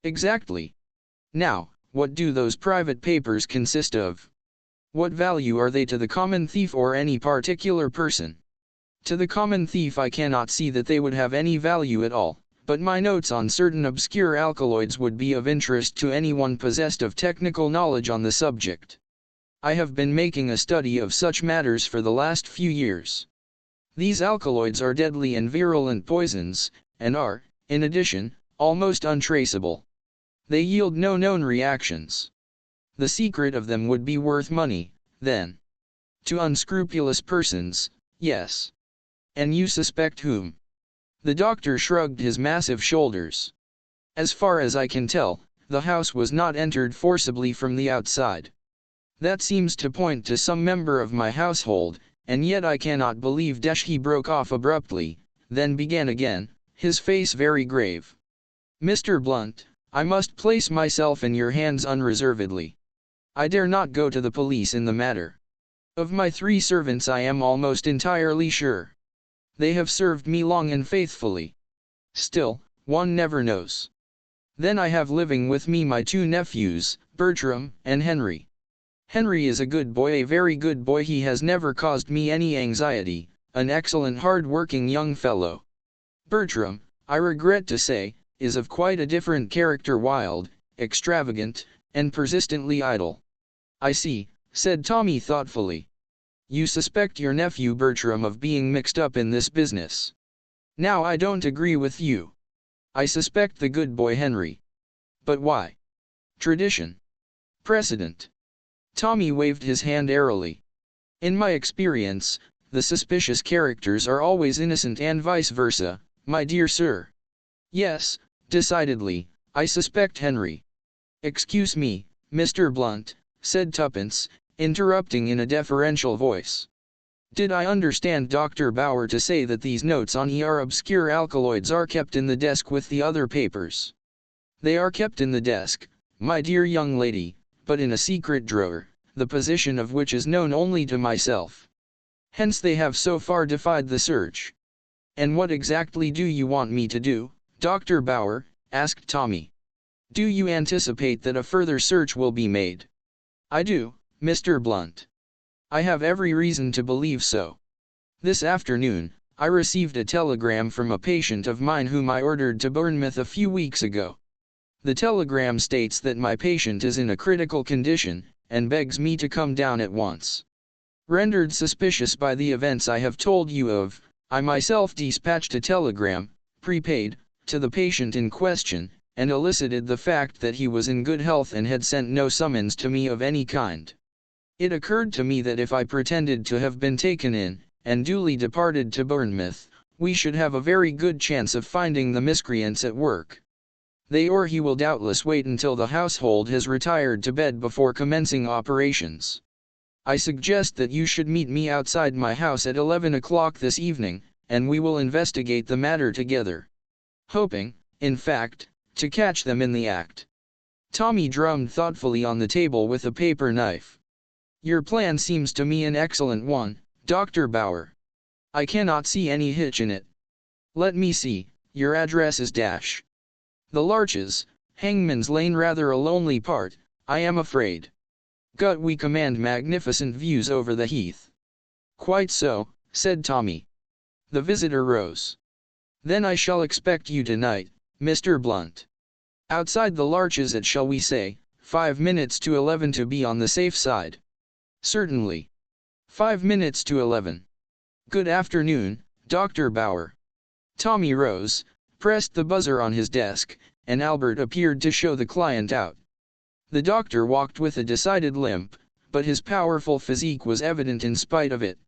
Exactly. Now, what do those private papers consist of? What value are they to the common thief or any particular person? To the common thief I cannot see that they would have any value at all, but my notes on certain obscure alkaloids would be of interest to anyone possessed of technical knowledge on the subject. I have been making a study of such matters for the last few years. These alkaloids are deadly and virulent poisons, and are, in addition, almost untraceable. They yield no known reactions. The secret of them would be worth money, then. To unscrupulous persons, yes. And you suspect whom? The doctor shrugged his massive shoulders. As far as I can tell, the house was not entered forcibly from the outside. That seems to point to some member of my household, and yet I cannot believe he broke off abruptly, then began again, his face very grave. Mr. Blunt, I must place myself in your hands unreservedly. I dare not go to the police in the matter. Of my 3 servants I am almost entirely sure. They have served me long and faithfully. Still, one never knows. Then I have living with me my 2 nephews, Bertram and Henry. Henry is a good boy, a very good boy. He has never caused me any anxiety, an excellent hard-working young fellow. Bertram, I regret to say, is of quite a different character, wild, extravagant, and persistently idle. I see, said Tommy thoughtfully. You suspect your nephew Bertram of being mixed up in this business. Now I don't agree with you. I suspect the good boy Henry. But why? Tradition. Precedent. Tommy waved his hand airily. In my experience, the suspicious characters are always innocent and vice versa, my dear sir. Yes, decidedly, I suspect Henry. Excuse me, Mr. Blunt, said Tuppence, interrupting in a deferential voice. Did I understand Dr. Bauer to say that these notes on obscure alkaloids are kept in the desk with the other papers? They are kept in the desk, my dear young lady, but in a secret drawer, the position of which is known only to myself. Hence they have so far defied the search. And what exactly do you want me to do, Dr. Bauer? Asked Tommy. Do you anticipate that a further search will be made? I do, Mr. Blunt. I have every reason to believe so. This afternoon, I received a telegram from a patient of mine whom I ordered to Bournemouth a few weeks ago. The telegram states that my patient is in a critical condition, and begs me to come down at once. Rendered suspicious by the events I have told you of, I myself dispatched a telegram, prepaid, to the patient in question, and elicited the fact that he was in good health and had sent no summons to me of any kind. It occurred to me that if I pretended to have been taken in, and duly departed to Bournemouth, we should have a very good chance of finding the miscreants at work. They or he will doubtless wait until the household has retired to bed before commencing operations. I suggest that you should meet me outside my house at 11 o'clock this evening, and we will investigate the matter together. Hoping, in fact, to catch them in the act. Tommy drummed thoughtfully on the table with a paper knife. Your plan seems to me an excellent one, Dr. Bauer. I cannot see any hitch in it. Let me see, your address is dash. The Larches, Hangman's Lane, rather a lonely part, I am afraid. But we command magnificent views over the heath. Quite so, said Tommy. The visitor rose. Then I shall expect you tonight, Mr. Blunt. Outside the Larches at, shall we say, 5 minutes to 11 to be on the safe side. Certainly. 5 minutes to 11. Good afternoon, Dr. Bauer. Tommy rose, pressed the buzzer on his desk, and Albert appeared to show the client out. The doctor walked with a decided limp, but his powerful physique was evident in spite of it.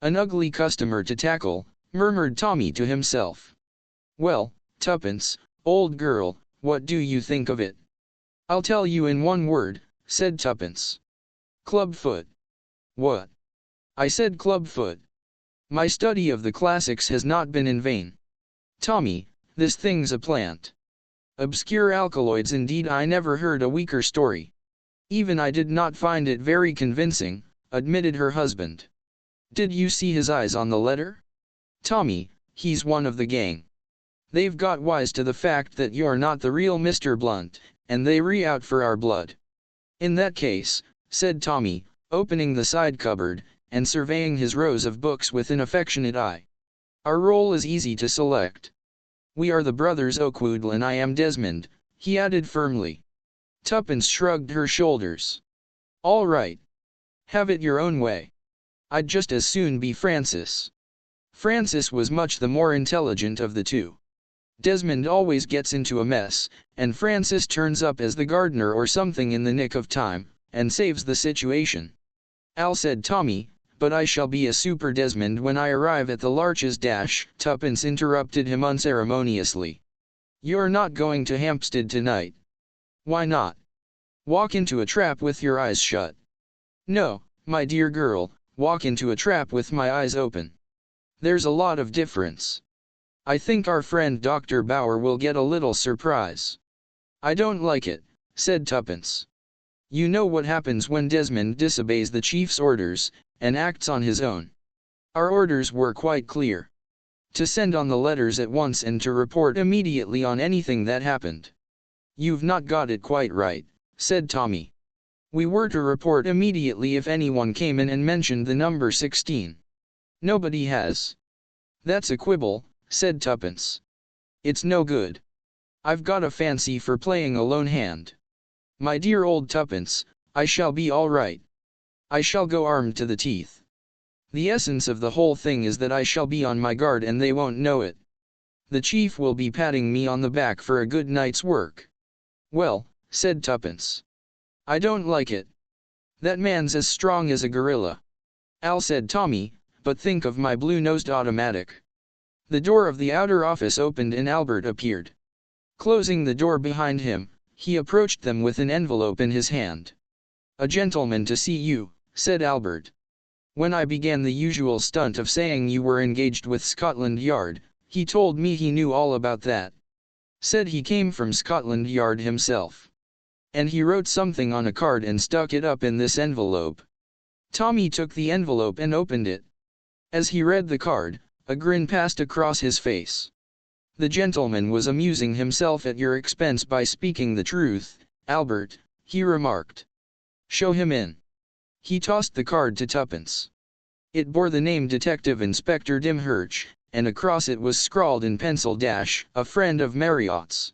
An ugly customer to tackle, murmured Tommy to himself. Well, Tuppence, old girl, what do you think of it? I'll tell you in one word, said Tuppence. Clubfoot. What? I said clubfoot. My study of the classics has not been in vain. Tommy, this thing's a plant. Obscure alkaloids indeed, I never heard a weaker story. Even I did not find it very convincing, admitted her husband. Did you see his eyes on the letter? Tommy, he's one of the gang. They've got wise to the fact that you're not the real Mr. Blunt, and they re-out for our blood. In that case, said Tommy, opening the side cupboard, and surveying his rows of books with an affectionate eye. Our role is easy to select. We are the brothers Oakwoodle and I am Desmond, he added firmly. Tuppence shrugged her shoulders. All right. Have it your own way. I'd just as soon be Francis. Francis was much the more intelligent of the two. Desmond always gets into a mess, and Francis turns up as the gardener or something in the nick of time, and saves the situation. Al said Tommy, but I shall be a super Desmond when I arrive at the Larches. Tuppence interrupted him unceremoniously. You're not going to Hampstead tonight. Why not? Walk into a trap with your eyes shut. No, my dear girl, walk into a trap with my eyes open. There's a lot of difference. I think our friend Dr. Bauer will get a little surprise. I don't like it, said Tuppence. You know what happens when Desmond disobeys the chief's orders, and acts on his own. Our orders were quite clear. To send on the letters at once and to report immediately on anything that happened. You've not got it quite right, said Tommy. We were to report immediately if anyone came in and mentioned the number 16. Nobody has. That's a quibble, said Tuppence. It's no good. I've got a fancy for playing a lone hand. My dear old Tuppence, I shall be all right. I shall go armed to the teeth. The essence of the whole thing is that I shall be on my guard and they won't know it. The chief will be patting me on the back for a good night's work. Well, said Tuppence. I don't like it. That man's as strong as a gorilla. Al said Tommy, but think of my blue-nosed automatic. The door of the outer office opened and Albert appeared. Closing the door behind him, he approached them with an envelope in his hand. A gentleman to see you, said Albert. When I began the usual stunt of saying you were engaged with Scotland Yard, he told me he knew all about that. Said he came from Scotland Yard himself. And he wrote something on a card and stuck it up in this envelope. Tommy took the envelope and opened it. As he read the card, a grin passed across his face. The gentleman was amusing himself at your expense by speaking the truth, Albert, he remarked. Show him in. He tossed the card to Tuppence. It bore the name Detective Inspector Dimhurch, and across it was scrawled in pencil "a friend of Marriott's."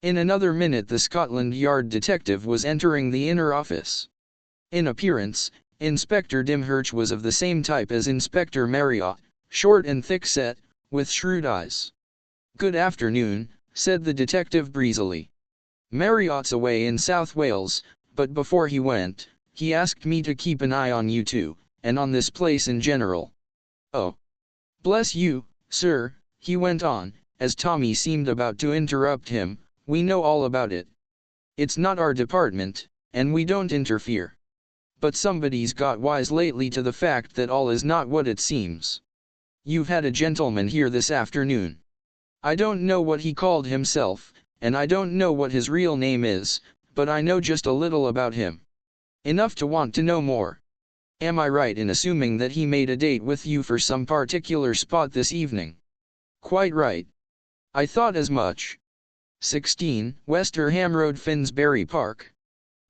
In another minute the Scotland Yard detective was entering the inner office. In appearance, Inspector Dimhurch was of the same type as Inspector Marriott, short and thick-set, with shrewd eyes. Good afternoon, said the detective breezily. Marriott's away in South Wales, but before he went, he asked me to keep an eye on you two, and on this place in general. Oh. Bless you, sir, he went on, as Tommy seemed about to interrupt him, we know all about it. It's not our department, and we don't interfere. But somebody's got wise lately to the fact that all is not what it seems. You've had a gentleman here this afternoon. I don't know what he called himself, and I don't know what his real name is, but I know just a little about him. Enough to want to know more. Am I right in assuming that he made a date with you for some particular spot this evening? Quite right. I thought as much. 16, Westerham Road, Finsbury Park.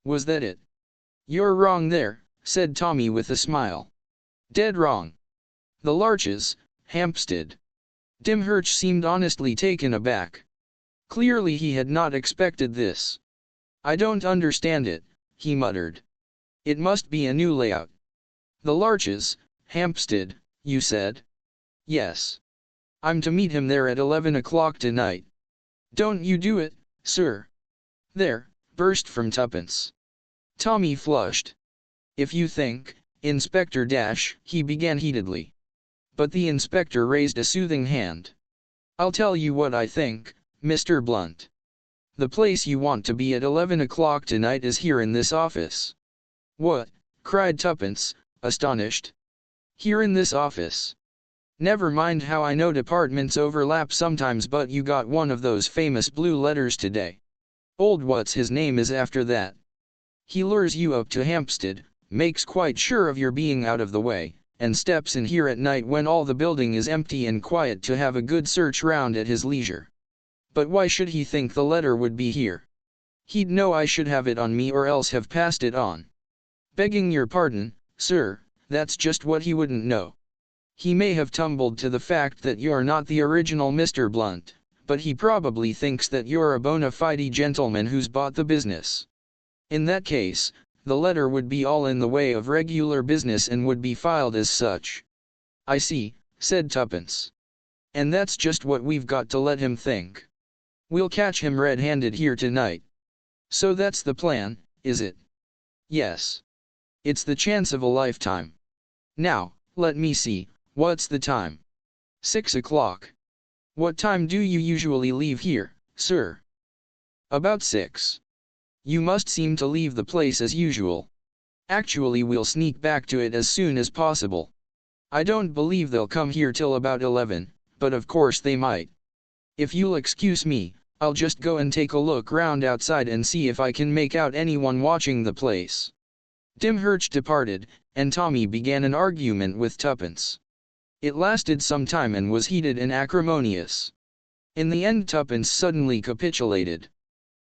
Was that it? You're wrong there, said Tommy with a smile. Dead wrong. The Larches, Hampstead. Dimhurch seemed honestly taken aback. Clearly he had not expected this. I don't understand it, he muttered. It must be a new layout. The Larches, Hampstead, you said? Yes. I'm to meet him there at 11 o'clock tonight. Don't you do it, sir. There, burst from Tuppence. Tommy flushed. If you think, Inspector he began heatedly. But the inspector raised a soothing hand. I'll tell you what I think, Mr. Blunt. The place you want to be at 11 o'clock tonight is here in this office. What? Cried Tuppence, astonished. Here in this office. Never mind how I know departments overlap sometimes, but you got one of those famous blue letters today. Old what's his name is after that. He lures you up to Hampstead, makes quite sure of your being out of the way, and steps in here at night when all the building is empty and quiet to have a good search round at his leisure. But why should he think the letter would be here? He'd know I should have it on me or else have passed it on. Begging your pardon, sir, that's just what he wouldn't know. He may have tumbled to the fact that you're not the original Mr. Blunt, but he probably thinks that you're a bona fide gentleman who's bought the business. In that case, the letter would be all in the way of regular business and would be filed as such. I see, said Tuppence. And that's just what we've got to let him think. We'll catch him red-handed here tonight. So that's the plan, is it? Yes. It's the chance of a lifetime. Now, let me see, what's the time? 6 o'clock. What time do you usually leave here, sir? About 6. You must seem to leave the place as usual. Actually, we'll sneak back to it as soon as possible. I don't believe they'll come here till about 11, but of course they might. If you'll excuse me, I'll just go and take a look round outside and see if I can make out anyone watching the place. Dimhurch departed, and Tommy began an argument with Tuppence. It lasted some time and was heated and acrimonious. In the end Tuppence suddenly capitulated.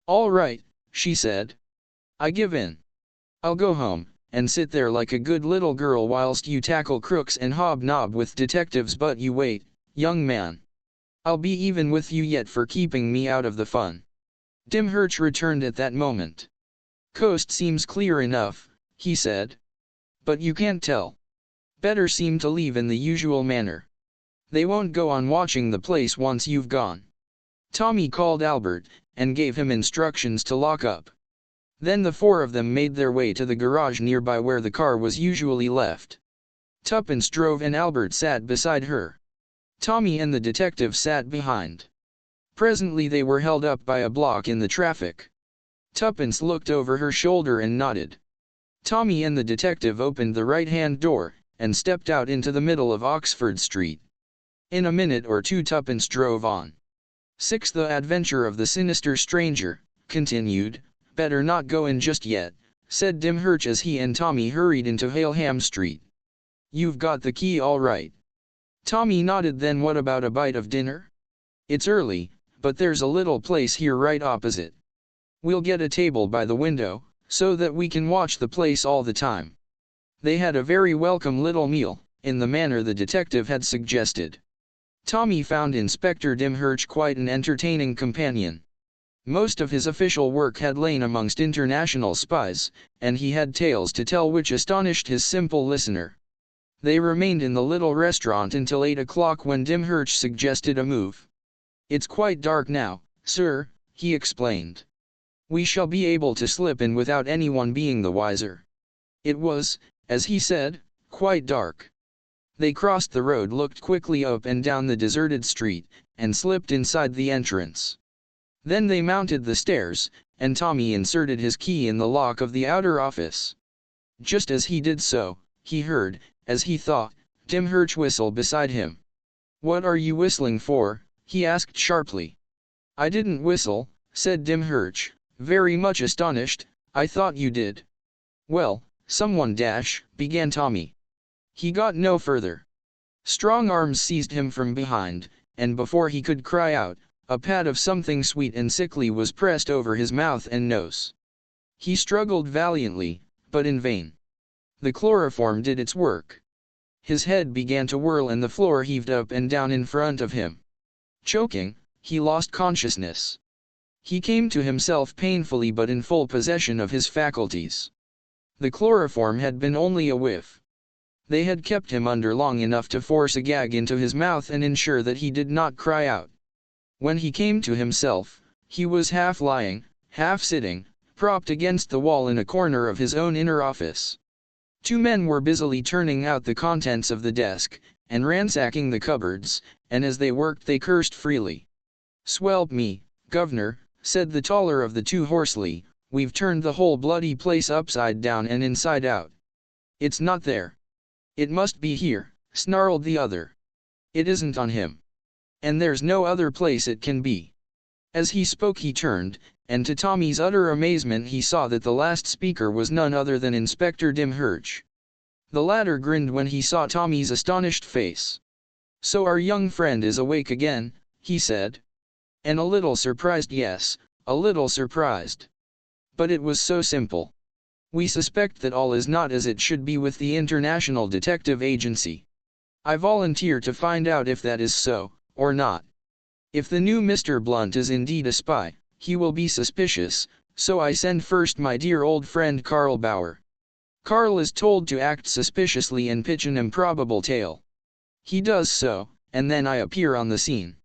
All right, she said. I give in. I'll go home, and sit there like a good little girl whilst you tackle crooks and hobnob with detectives, but you wait, young man. I'll be even with you yet for keeping me out of the fun. Dimhurch returned at that moment. Coast seems clear enough, he said. But you can't tell. Better seem to leave in the usual manner. They won't go on watching the place once you've gone. Tommy called Albert, and gave him instructions to lock up. Then the four of them made their way to the garage nearby where the car was usually left. Tuppence drove and Albert sat beside her. Tommy and the detective sat behind. Presently they were held up by a block in the traffic. Tuppence looked over her shoulder and nodded. Tommy and the detective opened the right-hand door, and stepped out into the middle of Oxford Street. In a minute or two Tuppence drove on. 6. The adventure of the sinister stranger, continued. Better not go in just yet, said Dimhurch as he and Tommy hurried into Haleham Street. You've got the key all right. Tommy nodded. Then what about a bite of dinner? It's early, but there's a little place here right opposite. We'll get a table by the window, so that we can watch the place all the time. They had a very welcome little meal, in the manner the detective had suggested. Tommy found Inspector Dimhurch quite an entertaining companion. Most of his official work had lain amongst international spies, and he had tales to tell which astonished his simple listener. They remained in the little restaurant until 8 o'clock, when Dimhurch suggested a move. It's quite dark now, sir, he explained. We shall be able to slip in without anyone being the wiser. It was, as he said, quite dark. They crossed the road, looked quickly up and down the deserted street, and slipped inside the entrance. Then they mounted the stairs, and Tommy inserted his key in the lock of the outer office. Just as he did so, he heard, as he thought, Dimhurch whistle beside him. What are you whistling for? He asked sharply. I didn't whistle, said Dimhurch, very much astonished. I thought you did. Well, someone began Tommy. He got no further. Strong arms seized him from behind, and before he could cry out, a pat of something sweet and sickly was pressed over his mouth and nose. He struggled valiantly, but in vain. The chloroform did its work. His head began to whirl and the floor heaved up and down in front of him. Choking, he lost consciousness. He came to himself painfully but in full possession of his faculties. The chloroform had been only a whiff. They had kept him under long enough to force a gag into his mouth and ensure that he did not cry out. When he came to himself, he was half lying, half sitting, propped against the wall in a corner of his own inner office. Two men were busily turning out the contents of the desk, and ransacking the cupboards, and as they worked they cursed freely. "Swelp me, governor," said the taller of the two hoarsely, "we've turned the whole bloody place upside down and inside out. It's not there." "It must be here," snarled the other. "It isn't on him. And there's no other place it can be." As he spoke he turned, and to Tommy's utter amazement he saw that the last speaker was none other than Inspector Dimhurch. The latter grinned when he saw Tommy's astonished face. "So our young friend is awake again," he said. And a little surprised, yes, a little surprised. But it was so simple. We suspect that all is not as it should be with the International Detective Agency. I volunteer to find out if that is so, or not. If the new Mr. Blunt is indeed a spy, he will be suspicious, so I send first my dear old friend Karl Bauer. Karl is told to act suspiciously and pitch an improbable tale. He does so, and then I appear on the scene.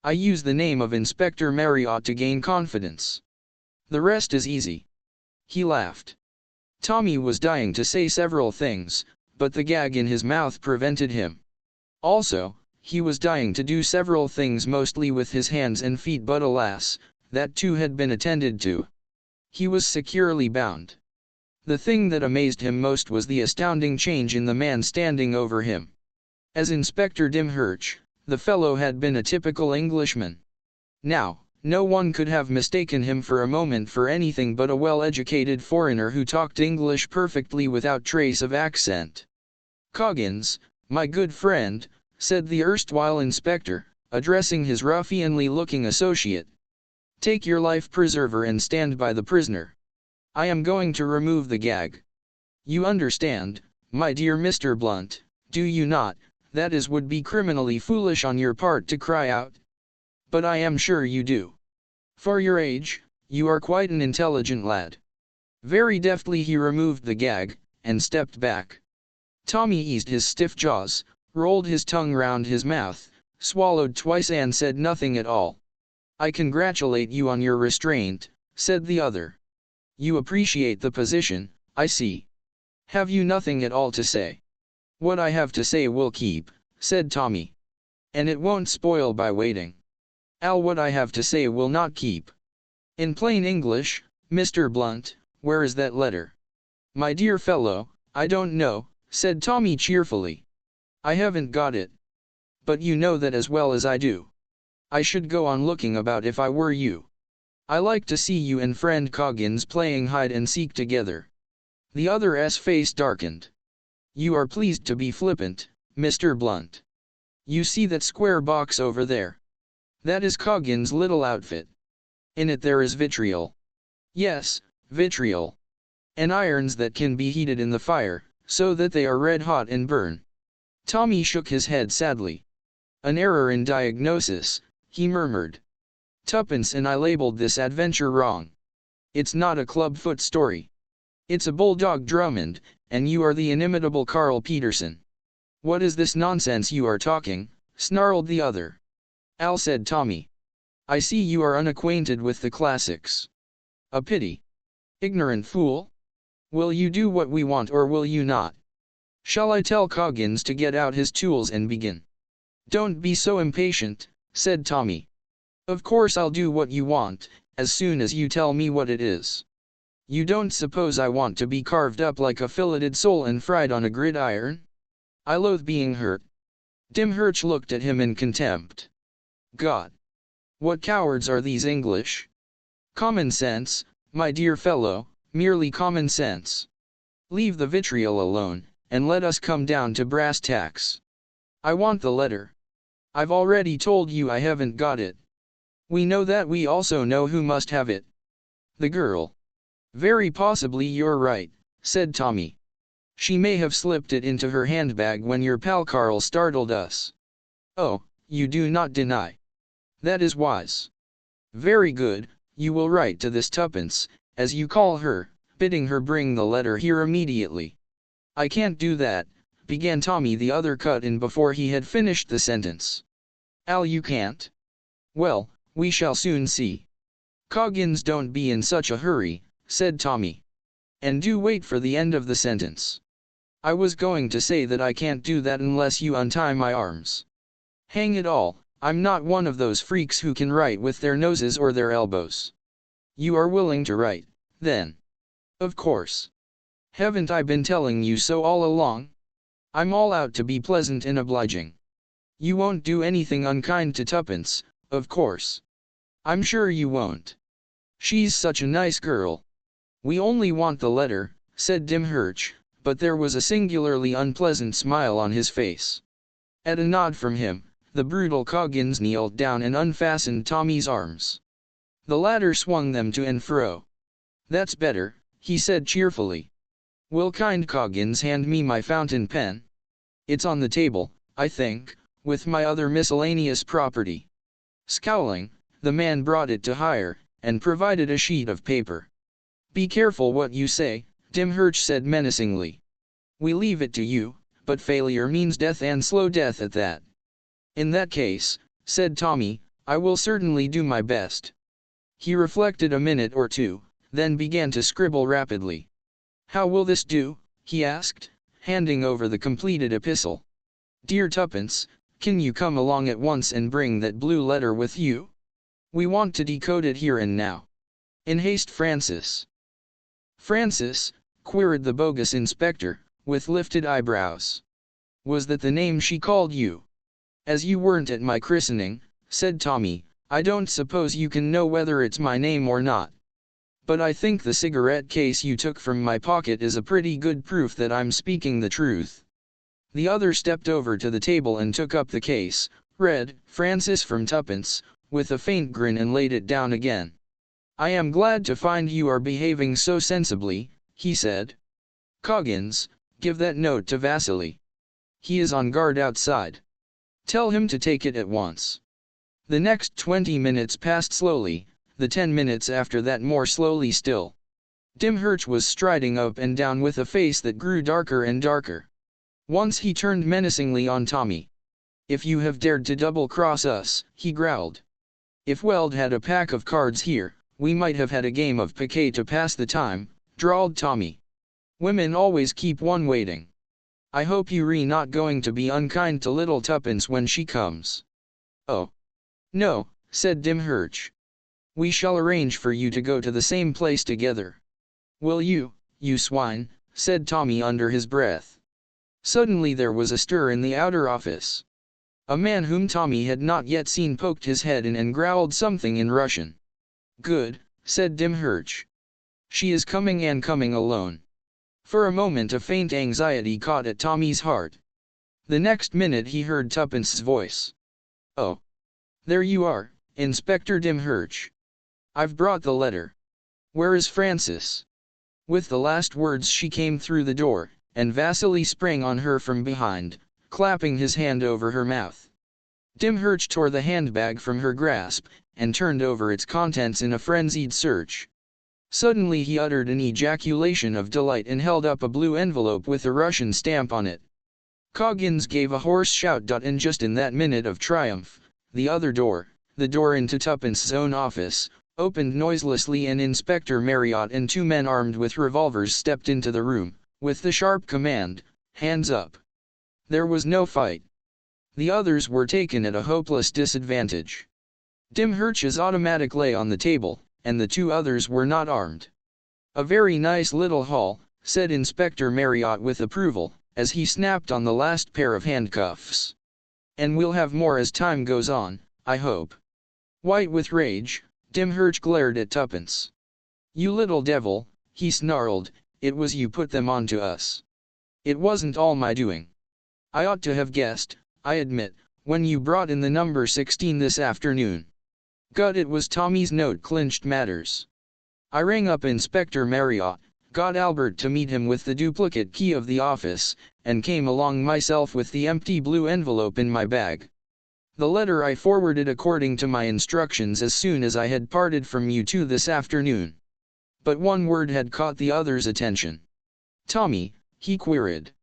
I use the name of Inspector Marriott to gain confidence. The rest is easy. He laughed. Tommy was dying to say several things, but the gag in his mouth prevented him. Also, he was dying to do several things mostly with his hands and feet, but alas, that too had been attended to. He was securely bound. The thing that amazed him most was the astounding change in the man standing over him. As Inspector Dimhurch, the fellow had been a typical Englishman. Now, no one could have mistaken him for a moment for anything but a well-educated foreigner who talked English perfectly without trace of accent. "Coggins, my good friend," said the erstwhile inspector, addressing his ruffianly-looking associate. "Take your life preserver and stand by the prisoner. I am going to remove the gag. You understand, my dear Mr. Blunt, do you not, that it would be criminally foolish on your part to cry out? But I am sure you do. For your age, you are quite an intelligent lad." Very deftly he removed the gag, and stepped back. Tommy eased his stiff jaws, rolled his tongue round his mouth, swallowed twice and said nothing at all. "I congratulate you on your restraint," said the other. "You appreciate the position, I see. Have you nothing at all to say?" "What I have to say will keep," said Tommy. "And it won't spoil by waiting." "Al, what I have to say will not keep. In plain English, Mr. Blunt, where is that letter?" "My dear fellow, I don't know," said Tommy cheerfully. "I haven't got it. But you know that as well as I do. I should go on looking about if I were you. I like to see you and friend Coggins playing hide and seek together." The other's face darkened. "You are pleased to be flippant, Mr. Blunt. You see that square box over there? That is Coggins' little outfit. In it there is vitriol. Yes, vitriol. And irons that can be heated in the fire, so that they are red hot and burn." Tommy shook his head sadly. "An error in diagnosis," he murmured. "Tuppence and I labeled this adventure wrong. It's not a clubfoot story. It's a bulldog Drummond, and you are the inimitable Carl Peterson." "What is this nonsense you are talking?" snarled the other. "Al," said Tommy. "I see you are unacquainted with the classics. A pity. Ignorant fool. Will you do what we want or will you not? Shall I tell Coggins to get out his tools and begin?" "Don't be so impatient," said Tommy. "Of course I'll do what you want, as soon as you tell me what it is. You don't suppose I want to be carved up like a filleted sole and fried on a gridiron? I loathe being hurt." Dimhurch looked at him in contempt. "God! What cowards are these English! Common sense, my dear fellow, merely common sense. Leave the vitriol alone, and let us come down to brass tacks. I want the letter. I've already told you I haven't got it. We know that. We also know who must have it. The girl." "Very possibly you're right," said Tommy. "She may have slipped it into her handbag when your pal Carl startled us." "Oh, you do not deny. That is wise. Very good, you will write to this Tuppence, as you call her, bidding her bring the letter here immediately." "I can't do that," began Tommy. The other cut in before he had finished the sentence. "Al, you can't? Well, we shall soon see." "Coggins, don't be in such a hurry," said Tommy. "And do wait for the end of the sentence. I was going to say that I can't do that unless you untie my arms. Hang it all, I'm not one of those freaks who can write with their noses or their elbows." "You are willing to write, then?" "Of course. Haven't I been telling you so all along? I'm all out to be pleasant and obliging. You won't do anything unkind to Tuppence, of course?" "I'm sure you won't. She's such a nice girl." "We only want the letter," said Dimhurch, but there was a singularly unpleasant smile on his face. At a nod from him, the brutal Coggins kneeled down and unfastened Tommy's arms. The latter swung them to and fro. "That's better," he said cheerfully. "Will kind Coggins hand me my fountain pen? It's on the table, I think, with my other miscellaneous property." Scowling, the man brought it to Hire, and provided a sheet of paper. "Be careful what you say," Dimhurch said menacingly. "We leave it to you, but failure means death, and slow death at that." "In that case," said Tommy, "I will certainly do my best." He reflected a minute or two, then began to scribble rapidly. "How will this do?" he asked, handing over the completed epistle. "Dear Tuppence, can you come along at once and bring that blue letter with you? We want to decode it here and now. In haste, Francis." "Francis?" queried the bogus inspector, with lifted eyebrows. "Was that the name she called you?" "As you weren't at my christening," said Tommy, "I don't suppose you can know whether it's my name or not. But I think the cigarette case you took from my pocket is a pretty good proof that I'm speaking the truth." The other stepped over to the table and took up the case, read "Francis from Tuppence," with a faint grin, and laid it down again. "I am glad to find you are behaving so sensibly," he said. "Coggins, give that note to Vasily. He is on guard outside. Tell him to take it at once." The next 20 minutes passed slowly, the 10 minutes after that more slowly still. Dimhurch was striding up and down with a face that grew darker and darker. Once he turned menacingly on Tommy. "If you have dared to double-cross us," he growled. "If Weld had a pack of cards here, we might have had a game of piquet to pass the time," drawled Tommy. "Women always keep one waiting. I hope you're not going to be unkind to little Tuppence when she comes." "Oh. No," said Dimhurch. "We shall arrange for you to go to the same place together." "Will you, you swine?" said Tommy under his breath. Suddenly there was a stir in the outer office. A man whom Tommy had not yet seen poked his head in and growled something in Russian. "Good," said Dimhurch. "She is coming, and coming alone." For a moment a faint anxiety caught at Tommy's heart. The next minute he heard Tuppence's voice. "Oh. There you are, Inspector Dimhurch. I've brought the letter. Where is Francis?" With the last words she came through the door, and Vasily sprang on her from behind, clapping his hand over her mouth. Dimhurch tore the handbag from her grasp, and turned over its contents in a frenzied search. Suddenly he uttered an ejaculation of delight and held up a blue envelope with a Russian stamp on it. Coggins gave a hoarse shout, and just in that minute of triumph, the other door, the door into Tuppence's own office, opened noiselessly, and Inspector Marriott and 2 men armed with revolvers stepped into the room, with the sharp command, "Hands up." There was no fight. The others were taken at a hopeless disadvantage. Dimhurch's automatic lay on the table, and the 2 others were not armed. "A very nice little haul," said Inspector Marriott with approval, as he snapped on the last pair of handcuffs. "And we'll have more as time goes on, I hope." White with rage, Dimhurch glared at Tuppence. "You little devil," he snarled, "it was you put them on to us. It wasn't all my doing. I ought to have guessed, I admit, when you brought in the number 16 this afternoon. Gut, it was Tommy's note clinched matters. I rang up Inspector Marriott, got Albert to meet him with the duplicate key of the office, and came along myself with the empty blue envelope in my bag. The letter I forwarded according to my instructions as soon as I had parted from you 2 this afternoon." But one word had caught the other's attention. "Tommy?" he queried.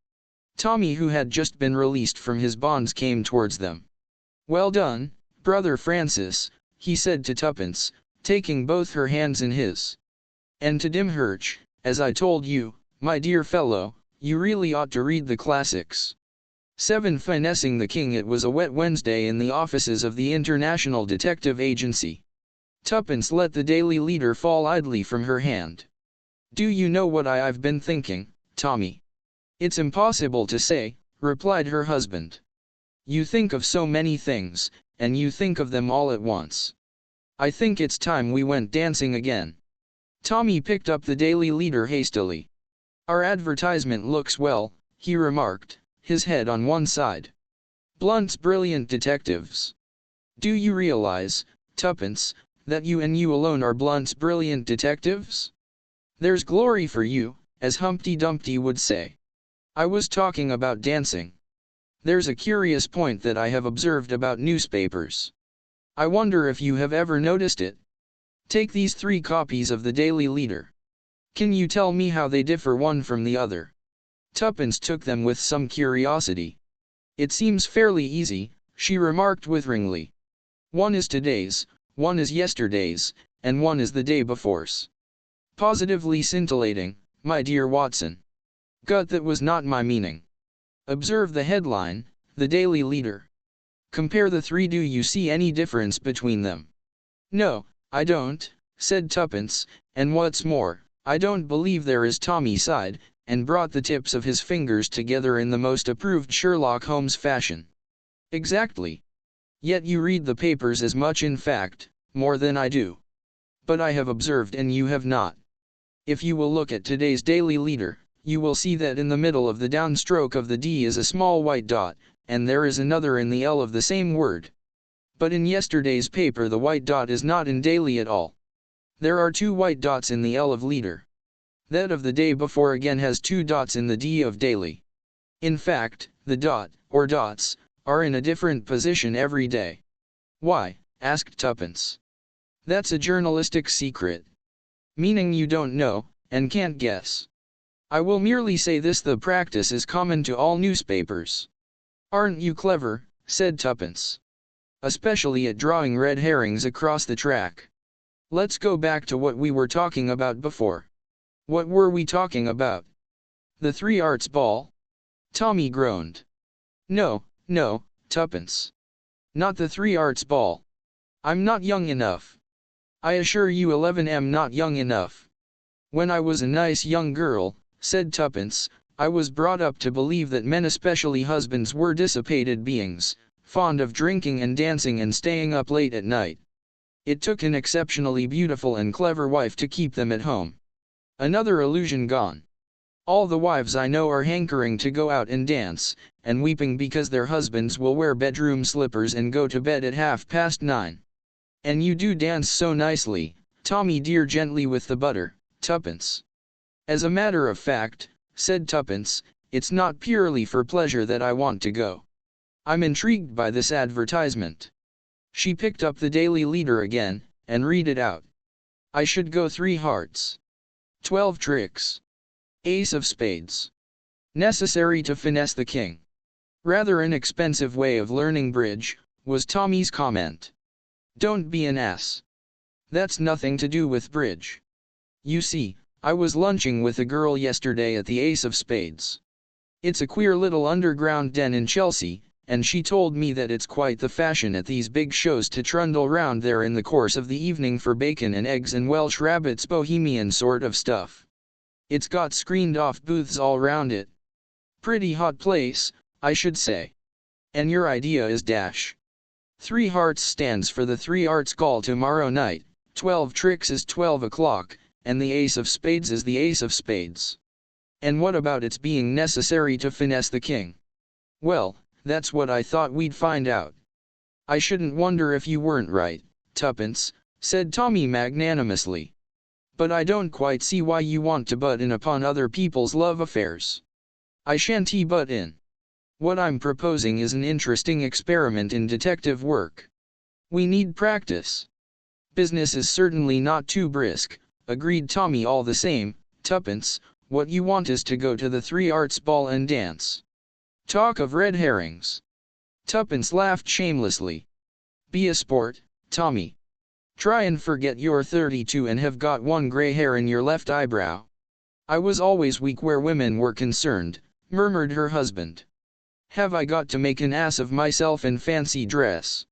Tommy, who had just been released from his bonds, came towards them. "Well done, brother Francis," he said to Tuppence, taking both her hands in his. "And to Dimhurch, as I told you, my dear fellow, you really ought to read the classics." 7. Finessing the King. It was a wet Wednesday in the offices of the International Detective Agency. Tuppence let the Daily Leader fall idly from her hand. "Do you know what I've been thinking, Tommy?" "It's impossible to say," replied her husband. "You think of so many things, and you think of them all at once. I think it's time we went dancing again." Tommy picked up the Daily Leader hastily. "Our advertisement looks well," he remarked, his head on one side. Blunt's brilliant detectives. Do you realize, Tuppence, that you and you alone are Blunt's brilliant detectives? There's glory for you, as Humpty Dumpty would say. I was talking about dancing. There's a curious point that I have observed about newspapers. I wonder if you have ever noticed it. Take these 3 copies of the Daily Leader. Can you tell me how they differ one from the other? Tuppence took them with some curiosity. It seems fairly easy, she remarked witheringly. One is today's, one is yesterday's, and one is the day before's. Positively scintillating, my dear Watson. Gut, that was not my meaning. Observe the headline, the Daily Leader. Compare the 3. Do you see any difference between them? No, I don't, said Tuppence, and what's more, I don't believe there is. Tommy sighed, and brought the tips of his fingers together in the most approved Sherlock Holmes fashion. Exactly. Yet you read the papers as much, in fact, more than I do. But I have observed and you have not. If you will look at today's Daily Leader, you will see that in the middle of the downstroke of the D is a small white dot, and there is another in the L of the same word. But in yesterday's paper the white dot is not in Daily at all. There are 2 white dots in the L of Leader. That of the day before again has 2 dots in the D of Daily. In fact, the dot, or dots, are in a different position every day. Why? Asked Tuppence. That's a journalistic secret. Meaning you don't know, and can't guess. I will merely say this: the practice is common to all newspapers. Aren't you clever? Said Tuppence. Especially at drawing red herrings across the track. Let's go back to what we were talking about before. What were we talking about? The 3 Arts Ball? Tommy groaned. No, Tuppence. Not the 3 Arts Ball. I'm not young enough. I assure you 11 am not young enough. When I was a nice young girl, said Tuppence, I was brought up to believe that men, especially husbands, were dissipated beings, fond of drinking and dancing and staying up late at night. It took an exceptionally beautiful and clever wife to keep them at home. Another illusion gone. All the wives I know are hankering to go out and dance, and weeping because their husbands will wear bedroom slippers and go to bed at 9:30. And you do dance so nicely, Tommy dear, gently with the butter, Tuppence. As a matter of fact, said Tuppence, it's not purely for pleasure that I want to go. I'm intrigued by this advertisement. She picked up the Daily Leader again, and read it out. I should go 3 hearts. 12 tricks. Ace of spades. Necessary to finesse the king. Rather an expensive way of learning bridge, was Tommy's comment. Don't be an ass. That's nothing to do with bridge. You see, I was lunching with a girl yesterday at the Ace of Spades. It's a queer little underground den in Chelsea, and she told me that it's quite the fashion at these big shows to trundle round there in the course of the evening for bacon and eggs and Welsh rabbits, bohemian sort of stuff. It's got screened-off booths all round it. Pretty hot place, I should say. And your idea is dash. 3 hearts stands for the 3 Arts Ball tomorrow night, 12 tricks is 12 o'clock, and the Ace of Spades is the Ace of Spades. And what about its being necessary to finesse the king? Well, that's what I thought we'd find out. I shouldn't wonder if you weren't right, Tuppence, said Tommy magnanimously. But I don't quite see why you want to butt in upon other people's love affairs. I shan't butt in. What I'm proposing is an interesting experiment in detective work. We need practice. Business is certainly not too brisk, agreed Tommy. All the same, Tuppence, what you want is to go to the 3 Arts Ball and dance. Talk of red herrings. Tuppence laughed shamelessly. Be a sport, Tommy. Try and forget you're 32 and have got 1 gray hair in your left eyebrow. I was always weak where women were concerned, murmured her husband. Have I got to make an ass of myself in fancy dress?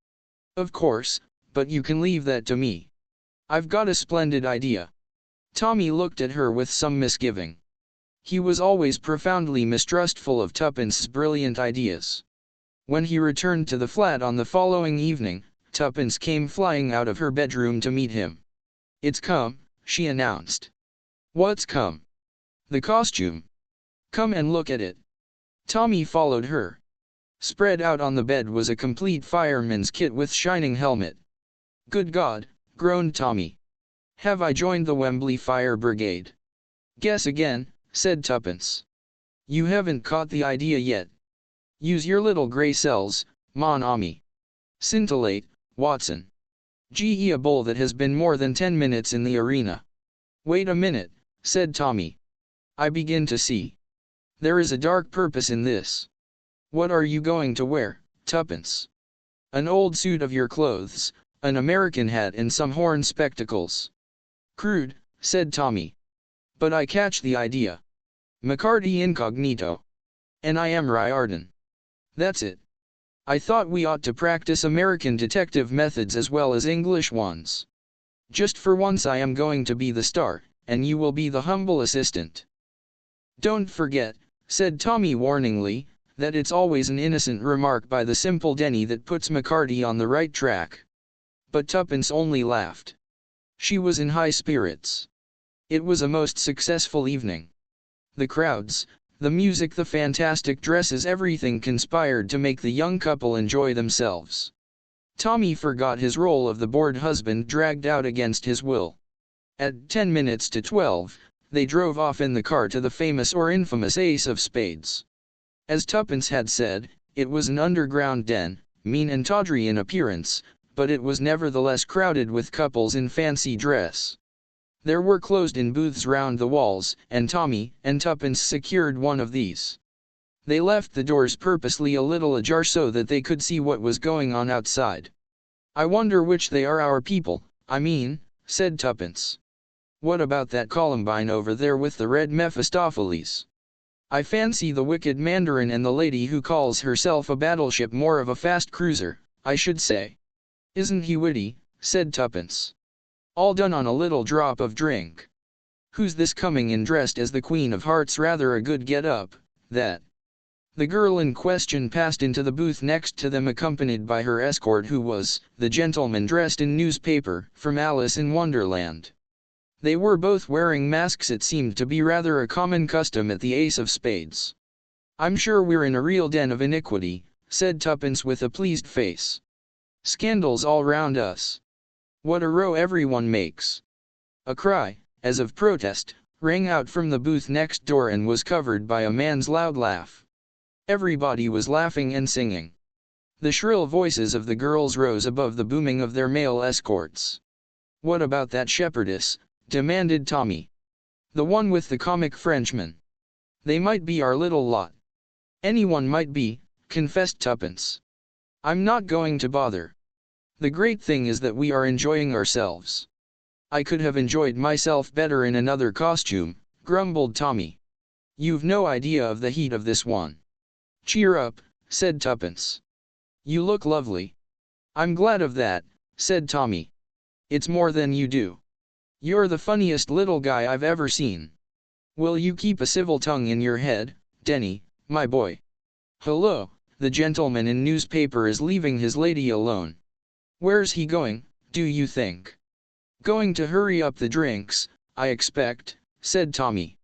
Of course, but you can leave that to me. I've got a splendid idea. Tommy looked at her with some misgiving. He was always profoundly mistrustful of Tuppence's brilliant ideas. When he returned to the flat on the following evening, Tuppence came flying out of her bedroom to meet him. It's come, she announced. What's come? The costume. Come and look at it. Tommy followed her. Spread out on the bed was a complete fireman's kit with shining helmet. "Good God," groaned Tommy. "Have I joined the Wembley Fire Brigade?" "Guess again," said Tuppence. "You haven't caught the idea yet. Use your little grey cells, mon ami. Scintillate, Watson. Ge a bull that has been more than 10 minutes in the arena." "Wait a minute," said Tommy. "I begin to see. There is a dark purpose in this. What are you going to wear, Tuppence?" "An old suit of your clothes, an American hat and some horn spectacles." "Crude," said Tommy. "But I catch the idea. McCarty incognito. And I am Riordan. That's it. I thought we ought to practice American detective methods as well as English ones. Just for once I am going to be the star, and you will be the humble assistant." "Don't forget," said Tommy warningly, "that it's always an innocent remark by the simple Denny that puts McCarty on the right track." But Tuppence only laughed. She was in high spirits. It was a most successful evening. The crowds, the music, the fantastic dresses, everything conspired to make the young couple enjoy themselves. Tommy forgot his role of the bored husband dragged out against his will. At 10 minutes to 12, they drove off in the car to the famous or infamous Ace of Spades. As Tuppence had said, it was an underground den, mean and tawdry in appearance, but it was nevertheless crowded with couples in fancy dress. There were closed-in booths round the walls, and Tommy and Tuppence secured one of these. They left the doors purposely a little ajar so that they could see what was going on outside. "I wonder which they are, our people, I mean," said Tuppence. "What about that Columbine over there with the red Mephistopheles? I fancy the wicked Mandarin and the lady who calls herself a battleship more of a fast cruiser, I should say." "Isn't he witty?" said Tuppence. "All done on a little drop of drink. Who's this coming in dressed as the Queen of Hearts? Rather a good get-up, that." The girl in question passed into the booth next to them accompanied by her escort, who was the gentleman dressed in newspaper from Alice in Wonderland. They were both wearing masks. It seemed to be rather a common custom at the Ace of Spades. "I'm sure we're in a real den of iniquity," said Tuppence with a pleased face. "Scandals all round us. What a row everyone makes." A cry, as of protest, rang out from the booth next door and was covered by a man's loud laugh. Everybody was laughing and singing. The shrill voices of the girls rose above the booming of their male escorts. "What about that shepherdess?" demanded Tommy. "The one with the comic Frenchman. They might be our little lot." "Anyone might be," confessed Tuppence. "I'm not going to bother. The great thing is that we are enjoying ourselves." "I could have enjoyed myself better in another costume," grumbled Tommy. "You've no idea of the heat of this one." "Cheer up," said Tuppence. "You look lovely." "I'm glad of that," said Tommy. "It's more than you do. You're the funniest little guy I've ever seen. Will you keep a civil tongue in your head, Denny, my boy?" "Hello, the gentleman in newspaper is leaving his lady alone." "Where's he going, do you think?" "Going to hurry up the drinks, I expect," said Tommy.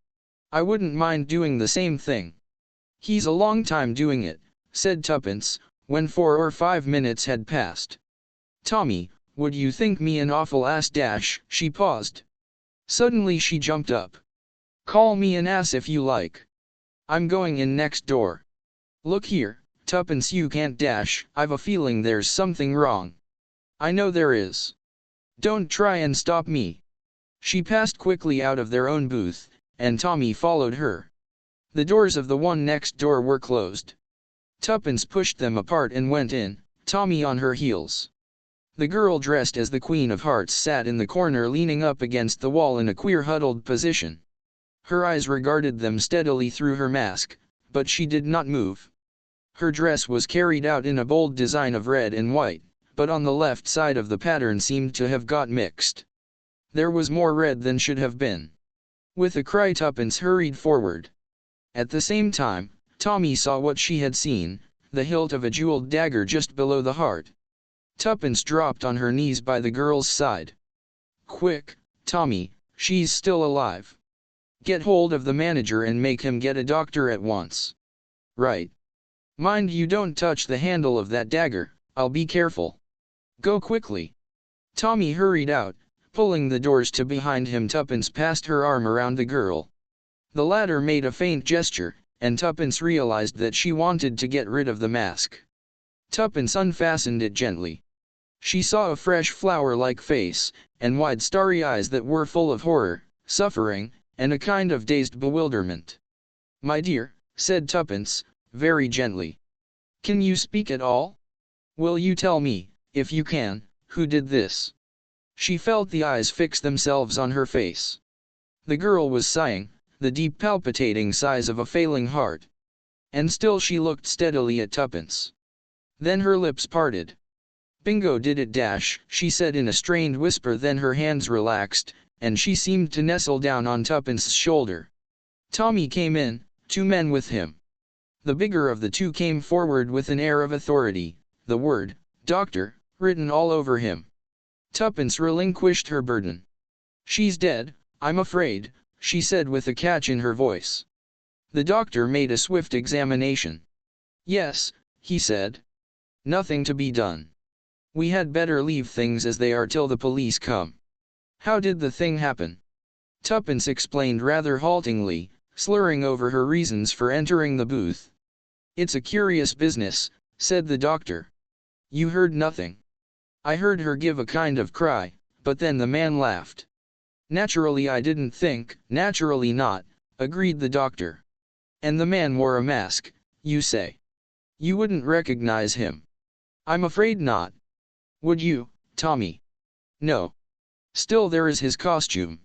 "I wouldn't mind doing the same thing." "He's a long time doing it," said Tuppence, when 4 or 5 minutes had passed. "Tommy, would you think me an awful ass dash?" She paused. Suddenly she jumped up. "Call me an ass if you like. I'm going in next door." "Look here, Tuppence, you can't dash. I've a feeling there's something wrong." "I know there is. Don't try and stop me." She passed quickly out of their own booth, and Tommy followed her. The doors of the one next door were closed. Tuppence pushed them apart and went in, Tommy on her heels. The girl dressed as the Queen of Hearts sat in the corner leaning up against the wall in a queer huddled position. Her eyes regarded them steadily through her mask, but she did not move. Her dress was carried out in a bold design of red and white, but on the left side of the pattern seemed to have got mixed. There was more red than should have been. With a cry, Tuppence hurried forward. At the same time, Tommy saw what she had seen, the hilt of a jeweled dagger just below the heart. Tuppence dropped on her knees by the girl's side. "Quick, Tommy, she's still alive. Get hold of the manager and make him get a doctor at once." "Right." Mind you don't touch the handle of that dagger, I'll be careful. Go quickly. Tommy hurried out, pulling the doors to behind him. Tuppence passed her arm around the girl. The latter made a faint gesture, and Tuppence realized that she wanted to get rid of the mask. Tuppence unfastened it gently. She saw a fresh flower-like face, and wide starry eyes that were full of horror, suffering, and a kind of dazed bewilderment. "My dear," said Tuppence, very gently. "Can you speak at all? Will you tell me, if you can, who did this?" She felt the eyes fix themselves on her face. The girl was sighing, the deep palpitating sighs of a failing heart. And still she looked steadily at Tuppence. Then her lips parted. "Bingo did it, she said in a strained whisper. Then her hands relaxed, and she seemed to nestle down on Tuppence's shoulder. Tommy came in, 2 men with him. The bigger of the 2 came forward with an air of authority, the word, "Doctor," written all over him. Tuppence relinquished her burden. "She's dead, I'm afraid," she said with a catch in her voice. The doctor made a swift examination. "Yes," he said. "Nothing to be done. We had better leave things as they are till the police come." "How did the thing happen?" Tuppence explained rather haltingly, slurring over her reasons for entering the booth. "It's a curious business," said the doctor. "You heard nothing?" "I heard her give a kind of cry, but then the man laughed." "Naturally I didn't think." "Naturally not," agreed the doctor. "And the man wore a mask, you say? You wouldn't recognize him?" "I'm afraid not." "Would you, Tommy?" "No. Still there is his costume."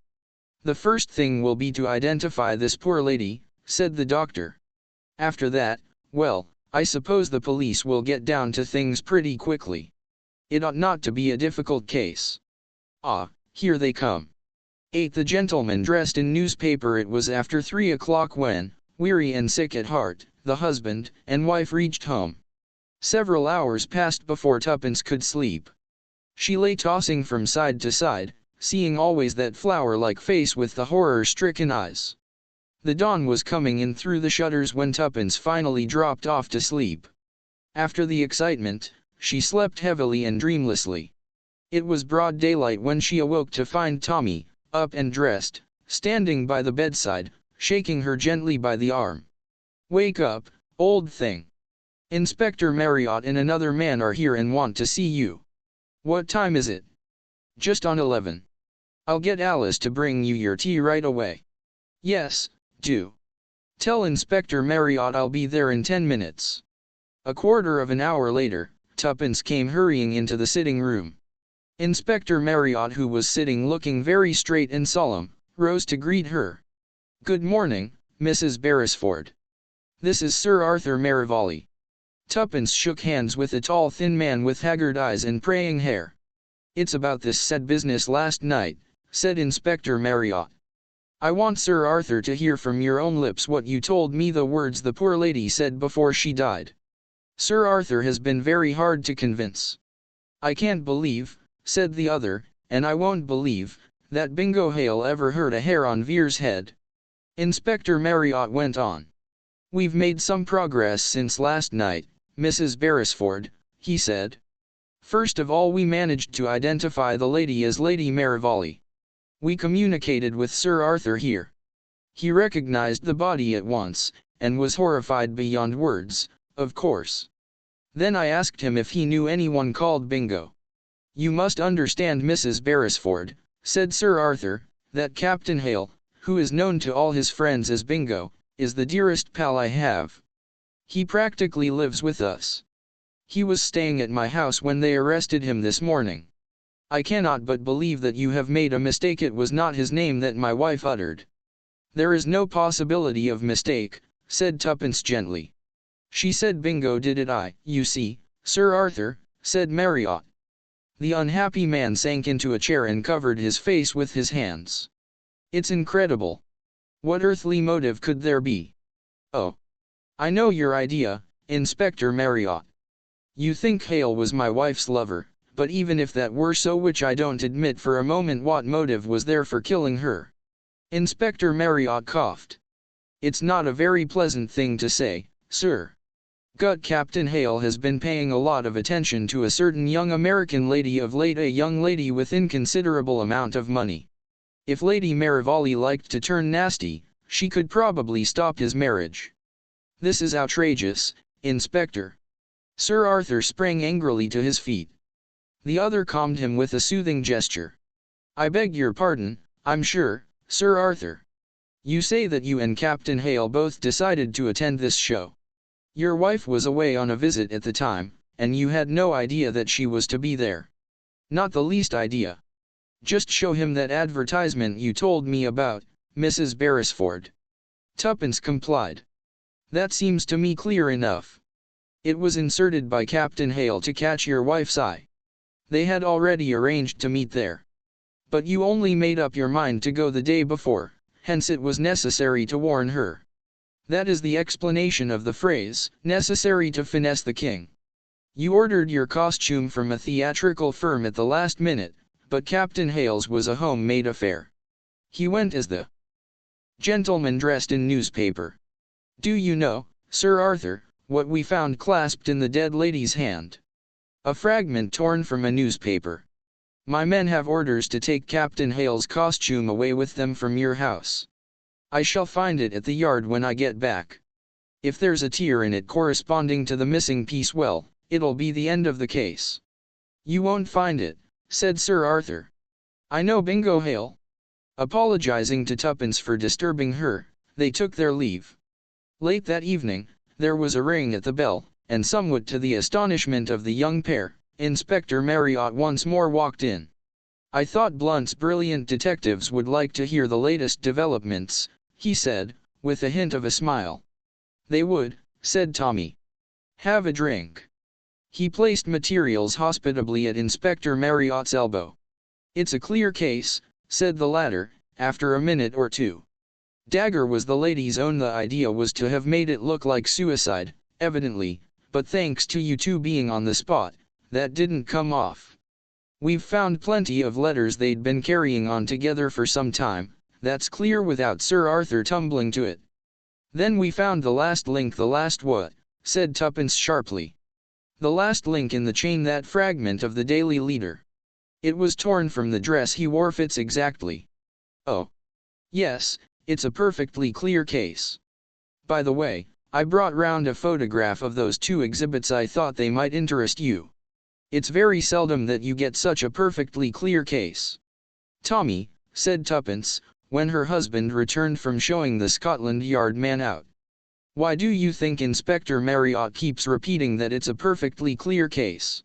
"The first thing will be to identify this poor lady," said the doctor. "After that, well, I suppose the police will get down to things pretty quickly. It ought not to be a difficult case. Ah, here they come." 8. The gentleman dressed in newspaper. It was after 3 o'clock when, weary and sick at heart, the husband and wife reached home. Several hours passed before Tuppence could sleep. She lay tossing from side to side, seeing always that flower-like face with the horror-stricken eyes. The dawn was coming in through the shutters when Tuppence finally dropped off to sleep. After the excitement, she slept heavily and dreamlessly. It was broad daylight when she awoke to find Tommy, up and dressed, standing by the bedside, shaking her gently by the arm. "Wake up, old thing. Inspector Marriott and another man are here and want to see you." "What time is it?" "Just on 11. I'll get Alice to bring you your tea right away." "Yes, do. Tell Inspector Marriott I'll be there in 10 minutes. A quarter of an hour later, Tuppence came hurrying into the sitting room. Inspector Marriott, who was sitting looking very straight and solemn, rose to greet her. "Good morning, Mrs. Beresford. This is Sir Arthur Merivale." Tuppence shook hands with a tall thin man with haggard eyes and praying hair. "It's about this said business last night," said Inspector Marriott. "I want Sir Arthur to hear from your own lips what you told me, the words the poor lady said before she died. Sir Arthur has been very hard to convince." "I can't believe," said the other, "and I won't believe, that Bingo Hale ever hurt a hair on Vere's head." Inspector Marriott went on. "We've made some progress since last night, Mrs. Beresford," he said. "First of all, we managed to identify the lady as Lady Merivale. We communicated with Sir Arthur here. He recognized the body at once, and was horrified beyond words, of course. Then I asked him if he knew anyone called Bingo. 'You must understand, Mrs. Beresford,' said Sir Arthur, 'that Captain Hale, who is known to all his friends as Bingo, is the dearest pal I have. He practically lives with us. He was staying at my house when they arrested him this morning. I cannot but believe that you have made a mistake. It was not his name that my wife uttered.' 'There is no possibility of mistake,' said Tuppence gently. 'She said Bingo did it. You see, Sir Arthur,' said Marriott. The unhappy man sank into a chair and covered his face with his hands. 'It's incredible. What earthly motive could there be?' 'Oh, I know your idea, Inspector Marriott. You think Hale was my wife's lover, but even if that were so, which I don't admit for a moment, what motive was there for killing her?' Inspector Marriott coughed. 'It's not a very pleasant thing to say, sir. Gut Captain Hale has been paying a lot of attention to a certain young American lady of late, a young lady with inconsiderable amount of money. If Lady Marivalli liked to turn nasty, she could probably stop his marriage. This is outrageous, Inspector. Sir Arthur sprang angrily to his feet. The other calmed him with a soothing gesture. I beg your pardon, I'm sure, Sir Arthur. You say that you and Captain Hale both decided to attend this show. Your wife was away on a visit at the time, and you had no idea that she was to be there. Not the least idea. Just show him that advertisement you told me about, Mrs. Beresford. Tuppence complied. That seems to me clear enough. It was inserted by Captain Hale to catch your wife's eye. They had already arranged to meet there. But you only made up your mind to go the day before, hence it was necessary to warn her. That is the explanation of the phrase, necessary to finesse the king. You ordered your costume from a theatrical firm at the last minute, but Captain Hale's was a homemade affair. He went as the gentleman dressed in newspaper. Do you know, Sir Arthur, what we found clasped in the dead lady's hand? A fragment torn from a newspaper. My men have orders to take Captain Hale's costume away with them from your house. I shall find it at the yard when I get back. If there's a tear in it corresponding to the missing piece, well, it'll be the end of the case. You won't find it, said Sir Arthur. I know Bingo Hale. Apologizing to Tuppence for disturbing her, they took their leave. Late that evening, there was a ring at the bell, and somewhat to the astonishment of the young pair, Inspector Marriott once more walked in. I thought Blunt's brilliant detectives would like to hear the latest developments, he said, with a hint of a smile. They would, said Tommy. Have a drink. He placed materials hospitably at Inspector Marriott's elbow. It's a clear case, said the latter, after a minute or two. Dagger was the lady's own. The idea was to have made it look like suicide, evidently, but thanks to you two being on the spot, that didn't come off. We've found plenty of letters they'd been carrying on together for some time, that's clear without Sir Arthur tumbling to it. Then we found the last link. The last what? Said Tuppence sharply. The last link in the chain, that fragment of the Daily Leader. It was torn from the dress he wore. Fits exactly. Oh. Yes, it's a perfectly clear case. By the way, I brought round a photograph of those two exhibits. I thought they might interest you. It's very seldom that you get such a perfectly clear case. Tommy, said Tuppence, when her husband returned from showing the Scotland Yard man out. Why do you think Inspector Marriott keeps repeating that it's a perfectly clear case?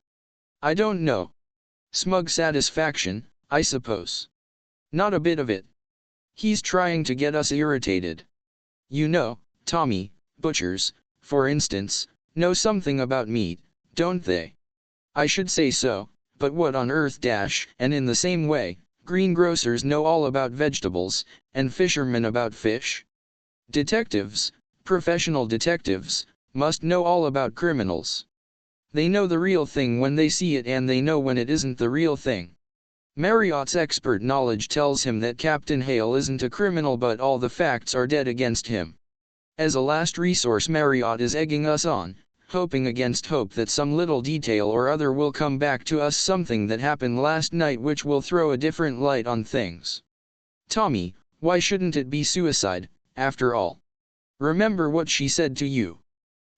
I don't know. Smug satisfaction, I suppose. Not a bit of it. He's trying to get us irritated. You know, Tommy, butchers, for instance, know something about meat, don't they? I should say so, but what on earth and in the same way, greengrocers know all about vegetables, and fishermen about fish. Detectives, professional detectives, must know all about criminals. They know the real thing when they see it, and they know when it isn't the real thing. Marriott's expert knowledge tells him that Captain Hale isn't a criminal, but all the facts are dead against him. As a last resource, Marriott is egging us on, hoping against hope that some little detail or other will come back to us, something that happened last night which will throw a different light on things. Tommy, why shouldn't it be suicide, after all? Remember what she said to you.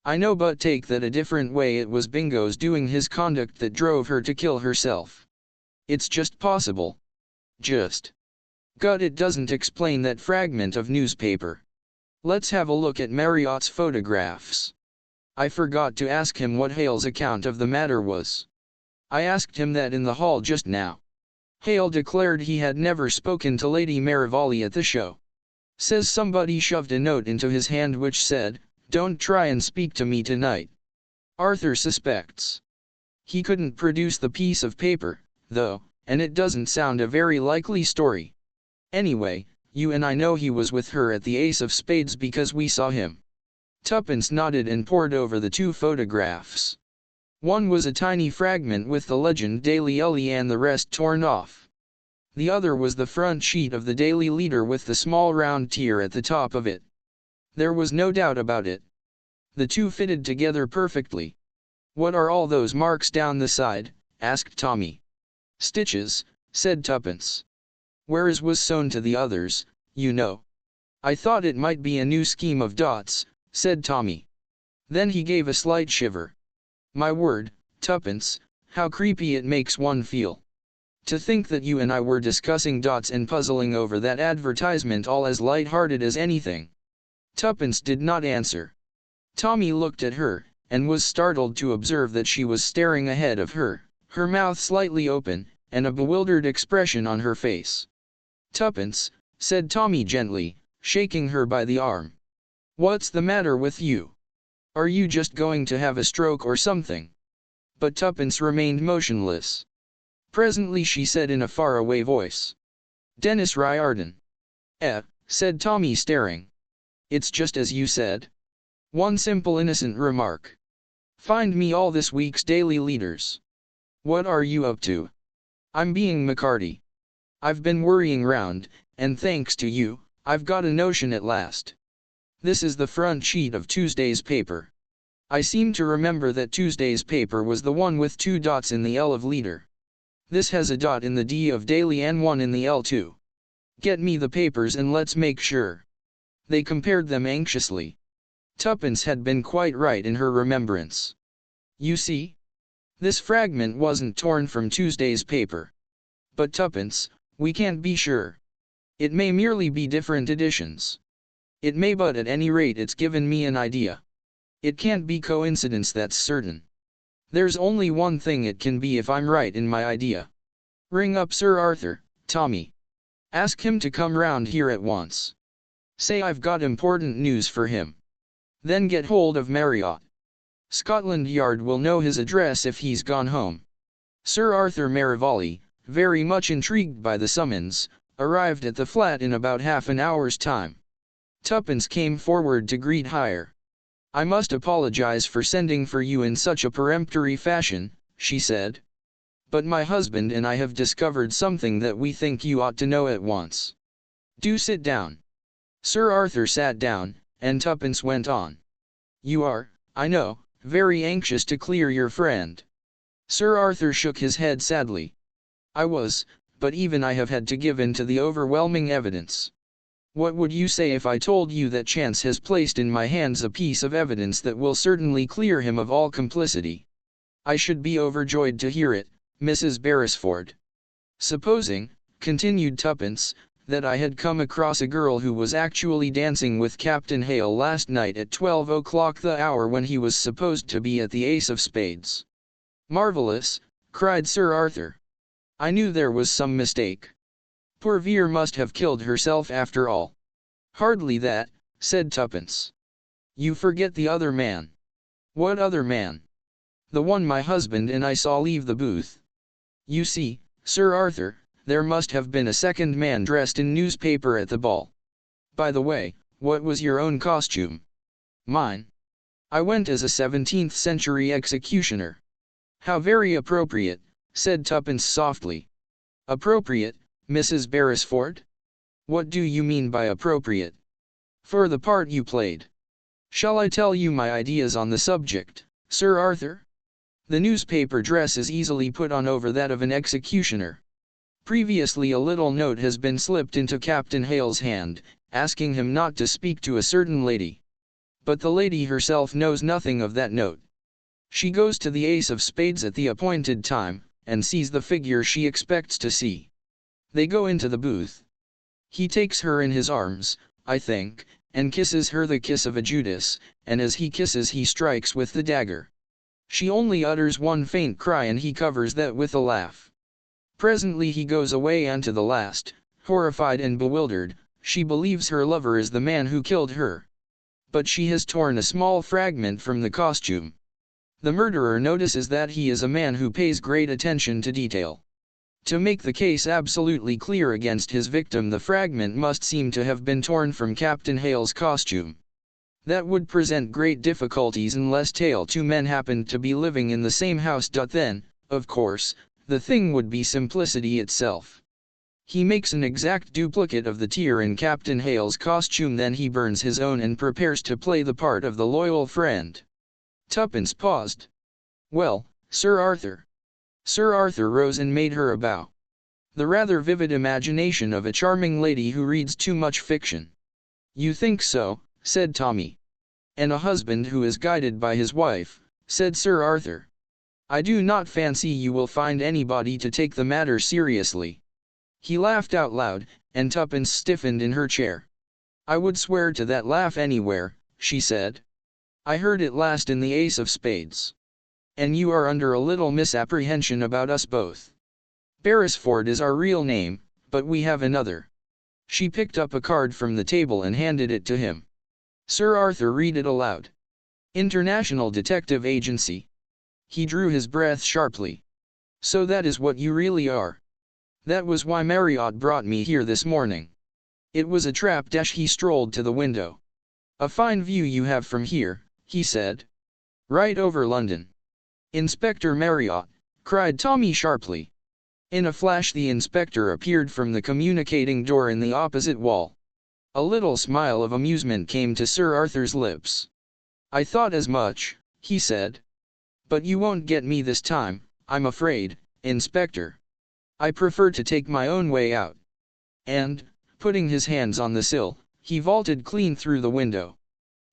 I know, but take that a different way. It was Bingo's doing, his conduct, that drove her to kill herself. It's just possible. Just. Gut, it doesn't explain that fragment of newspaper. Let's have a look at Marriott's photographs. I forgot to ask him what Hale's account of the matter was. I asked him that in the hall just now. Hale declared he had never spoken to Lady Marivalli at the show. Says somebody shoved a note into his hand which said, "Don't try and speak to me tonight." Arthur suspects. He couldn't produce the piece of paper, though, and it doesn't sound a very likely story. Anyway, you and I know he was with her at the Ace of Spades because we saw him. Tuppence nodded and pored over the two photographs. One was a tiny fragment with the legend Daily Ellie and the rest torn off. The other was the front sheet of the Daily Leader with the small round tear at the top of it. There was no doubt about it. The two fitted together perfectly. "What are all those marks down the side?" asked Tommy. "Stitches," said Tuppence. "Whereas was sewn to the others, you know." "I thought it might be a new scheme of dots," said Tommy. Then he gave a slight shiver. "My word, Tuppence, how creepy it makes one feel. To think that you and I were discussing dots and puzzling over that advertisement all as light-hearted as anything." Tuppence did not answer. Tommy looked at her, and was startled to observe that she was staring ahead of her, her mouth slightly open, and a bewildered expression on her face. "Tuppence," said Tommy gently, shaking her by the arm. "What's the matter with you? Are you just going to have a stroke or something?" But Tuppence remained motionless. Presently she said in a faraway voice, "Dennis Riordan." Said Tommy staring. "It's just as you said. One simple innocent remark. Find me all this week's daily leaders. What are you up to?" "I'm being McCarty. I've been worrying round, and thanks to you, I've got a notion at last. This is the front sheet of Tuesday's paper. I seem to remember that Tuesday's paper was the one with 2 dots in the L of leader. This has a dot in the D of daily and 1 in the L too. Get me the papers and let's make sure." They compared them anxiously. Tuppence had been quite right in her remembrance. "You see? This fragment wasn't torn from Tuesday's paper." "But Tuppence, we can't be sure. It may merely be different editions." "It may, but at any rate it's given me an idea. It can't be coincidence, that's certain. There's only one thing it can be if I'm right in my idea. Ring up Sir Arthur, Tommy. Ask him to come round here at once. Say I've got important news for him. Then get hold of Marriott. Scotland Yard will know his address if he's gone home." Sir Arthur Merivale, very much intrigued by the summons, arrived at the flat in about half an hour's time. Tuppence came forward to greet Hire. "I must apologize for sending for you in such a peremptory fashion," she said. "But my husband and I have discovered something that we think you ought to know at once. Do sit down." Sir Arthur sat down, and Tuppence went on. "You are, I know, very anxious to clear your friend." Sir Arthur shook his head sadly. "I was, but even I have had to give in to the overwhelming evidence. What would you say if I told you that chance has placed in my hands a piece of evidence that will certainly clear him of all complicity?" "I should be overjoyed to hear it, Mrs. Beresford." "Supposing," continued Tuppence, "that I had come across a girl who was actually dancing with Captain Hale last night at 12 o'clock, the hour when he was supposed to be at the Ace of Spades." "Marvelous!" cried Sir Arthur. "I knew there was some mistake. Poor Vere must have killed herself after all." "Hardly that," said Tuppence. "You forget the other man." "What other man?" "The one my husband and I saw leave the booth. You see, Sir Arthur, there must have been a second man dressed in newspaper at the ball. By the way, what was your own costume?" "Mine? I went as a 17th century executioner." "How very appropriate," said Tuppence softly. "Appropriate, Mrs. Beresford? What do you mean by appropriate?" "For the part you played. Shall I tell you my ideas on the subject, Sir Arthur? The newspaper dress is easily put on over that of an executioner. Previously a little note has been slipped into Captain Hale's hand, asking him not to speak to a certain lady. But the lady herself knows nothing of that note. She goes to the Ace of Spades at the appointed time, and sees the figure she expects to see. They go into the booth. He takes her in his arms, I think, and kisses her the kiss of a Judas, and as he kisses he strikes with the dagger. She only utters one faint cry and he covers that with a laugh. Presently he goes away, and to the last, horrified and bewildered, she believes her lover is the man who killed her. But she has torn a small fragment from the costume. The murderer notices that he is a man who pays great attention to detail. To make the case absolutely clear against his victim, the fragment must seem to have been torn from Captain Hale's costume. That would present great difficulties unless two men happened to be living in the same house. Then, of course, the thing would be simplicity itself. He makes an exact duplicate of the tear in Captain Hale's costume, then he burns his own and prepares to play the part of the loyal friend. Tuppence paused. Well, Sir Arthur. Sir Arthur rose and made her a bow. The rather vivid imagination of a charming lady who reads too much fiction. You think so, said Tommy. And a husband who is guided by his wife, said Sir Arthur. I do not fancy you will find anybody to take the matter seriously. He laughed out loud, and Tuppence stiffened in her chair. I would swear to that laugh anywhere, she said. I heard it last in the Ace of Spades. And you are under a little misapprehension about us both. Beresford is our real name, but we have another. She picked up a card from the table and handed it to him. Sir Arthur read it aloud. International Detective Agency. He drew his breath sharply. So that is what you really are. That was why Marriott brought me here this morning. It was a trap. He strolled to the window. A fine view you have from here, he said. Right over London. Inspector Marriott, cried Tommy sharply. In a flash the inspector appeared from the communicating door in the opposite wall. A little smile of amusement came to Sir Arthur's lips. I thought as much, he said. But you won't get me this time, I'm afraid, Inspector. I prefer to take my own way out. And, putting his hands on the sill, he vaulted clean through the window.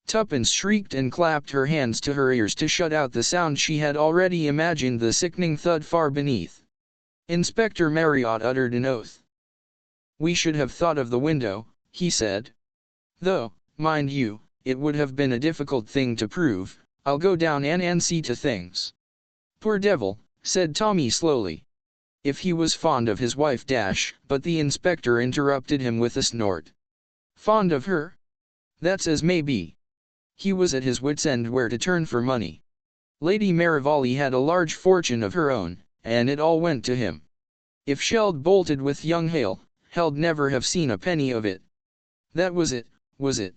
Tuppence shrieked and clapped her hands to her ears to shut out the sound. She had already imagined the sickening thud far beneath. Inspector Marriott uttered an oath. We should have thought of the window, he said. Though, mind you, it would have been a difficult thing to prove. I'll go down and see to things. Poor devil, said Tommy slowly. If he was fond of his wife but the inspector interrupted him with a snort. Fond of her? That's as may be. He was at his wits' end where to turn for money. Lady Marivalli had a large fortune of her own, and it all went to him. If Sheld bolted with young Hale, Held never have seen a penny of it. That was it, was it?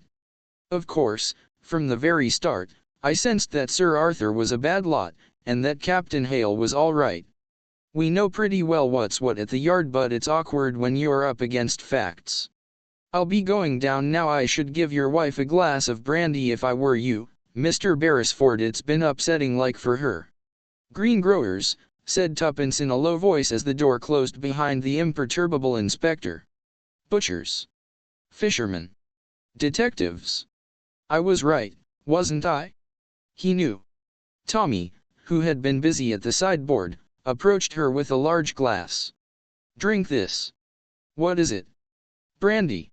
Of course, from the very start, I sensed that Sir Arthur was a bad lot, and that Captain Hale was all right. We know pretty well what's what at the Yard, but it's awkward when you're up against facts. I'll be going down now. I should give your wife a glass of brandy if I were you, Mr. Beresford. It's been upsetting like for her. Green growers, said Tuppence in a low voice as the door closed behind the imperturbable inspector. Butchers. Fishermen. Detectives. I was right, wasn't I? He knew. Tommy, who had been busy at the sideboard, approached her with a large glass. Drink this. What is it? Brandy.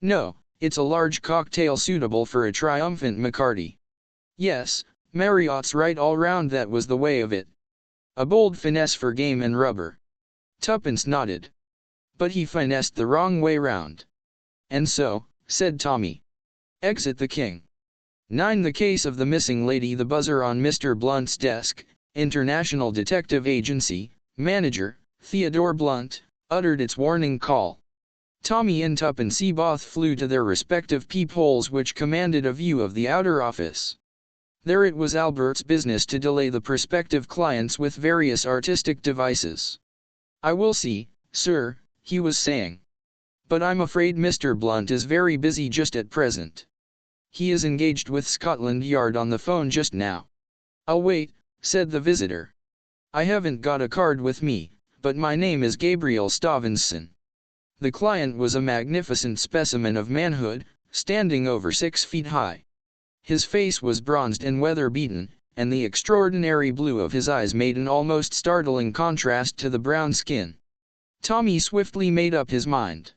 No, it's a large cocktail suitable for a triumphant McCarty. Yes, Marriott's right all round. That was the way of it. A bold finesse for game and rubber. Tuppence nodded. But he finessed the wrong way round. And so, said Tommy. Exit the king. 9. The case of the missing lady. The buzzer on Mr. Blunt's desk, International Detective Agency, manager, Theodore Blunt, uttered its warning call. Tommy and Tuppence both flew to their respective peepholes, which commanded a view of the outer office. There it was Albert's business to delay the prospective clients with various artistic devices. I will see, sir, he was saying. But I'm afraid Mr. Blunt is very busy just at present. He is engaged with Scotland Yard on the phone just now. I'll wait, said the visitor. I haven't got a card with me, but my name is Gabriel Stavinson. The client was a magnificent specimen of manhood, standing over 6 feet high. His face was bronzed and weather-beaten, and the extraordinary blue of his eyes made an almost startling contrast to the brown skin. Tommy swiftly made up his mind.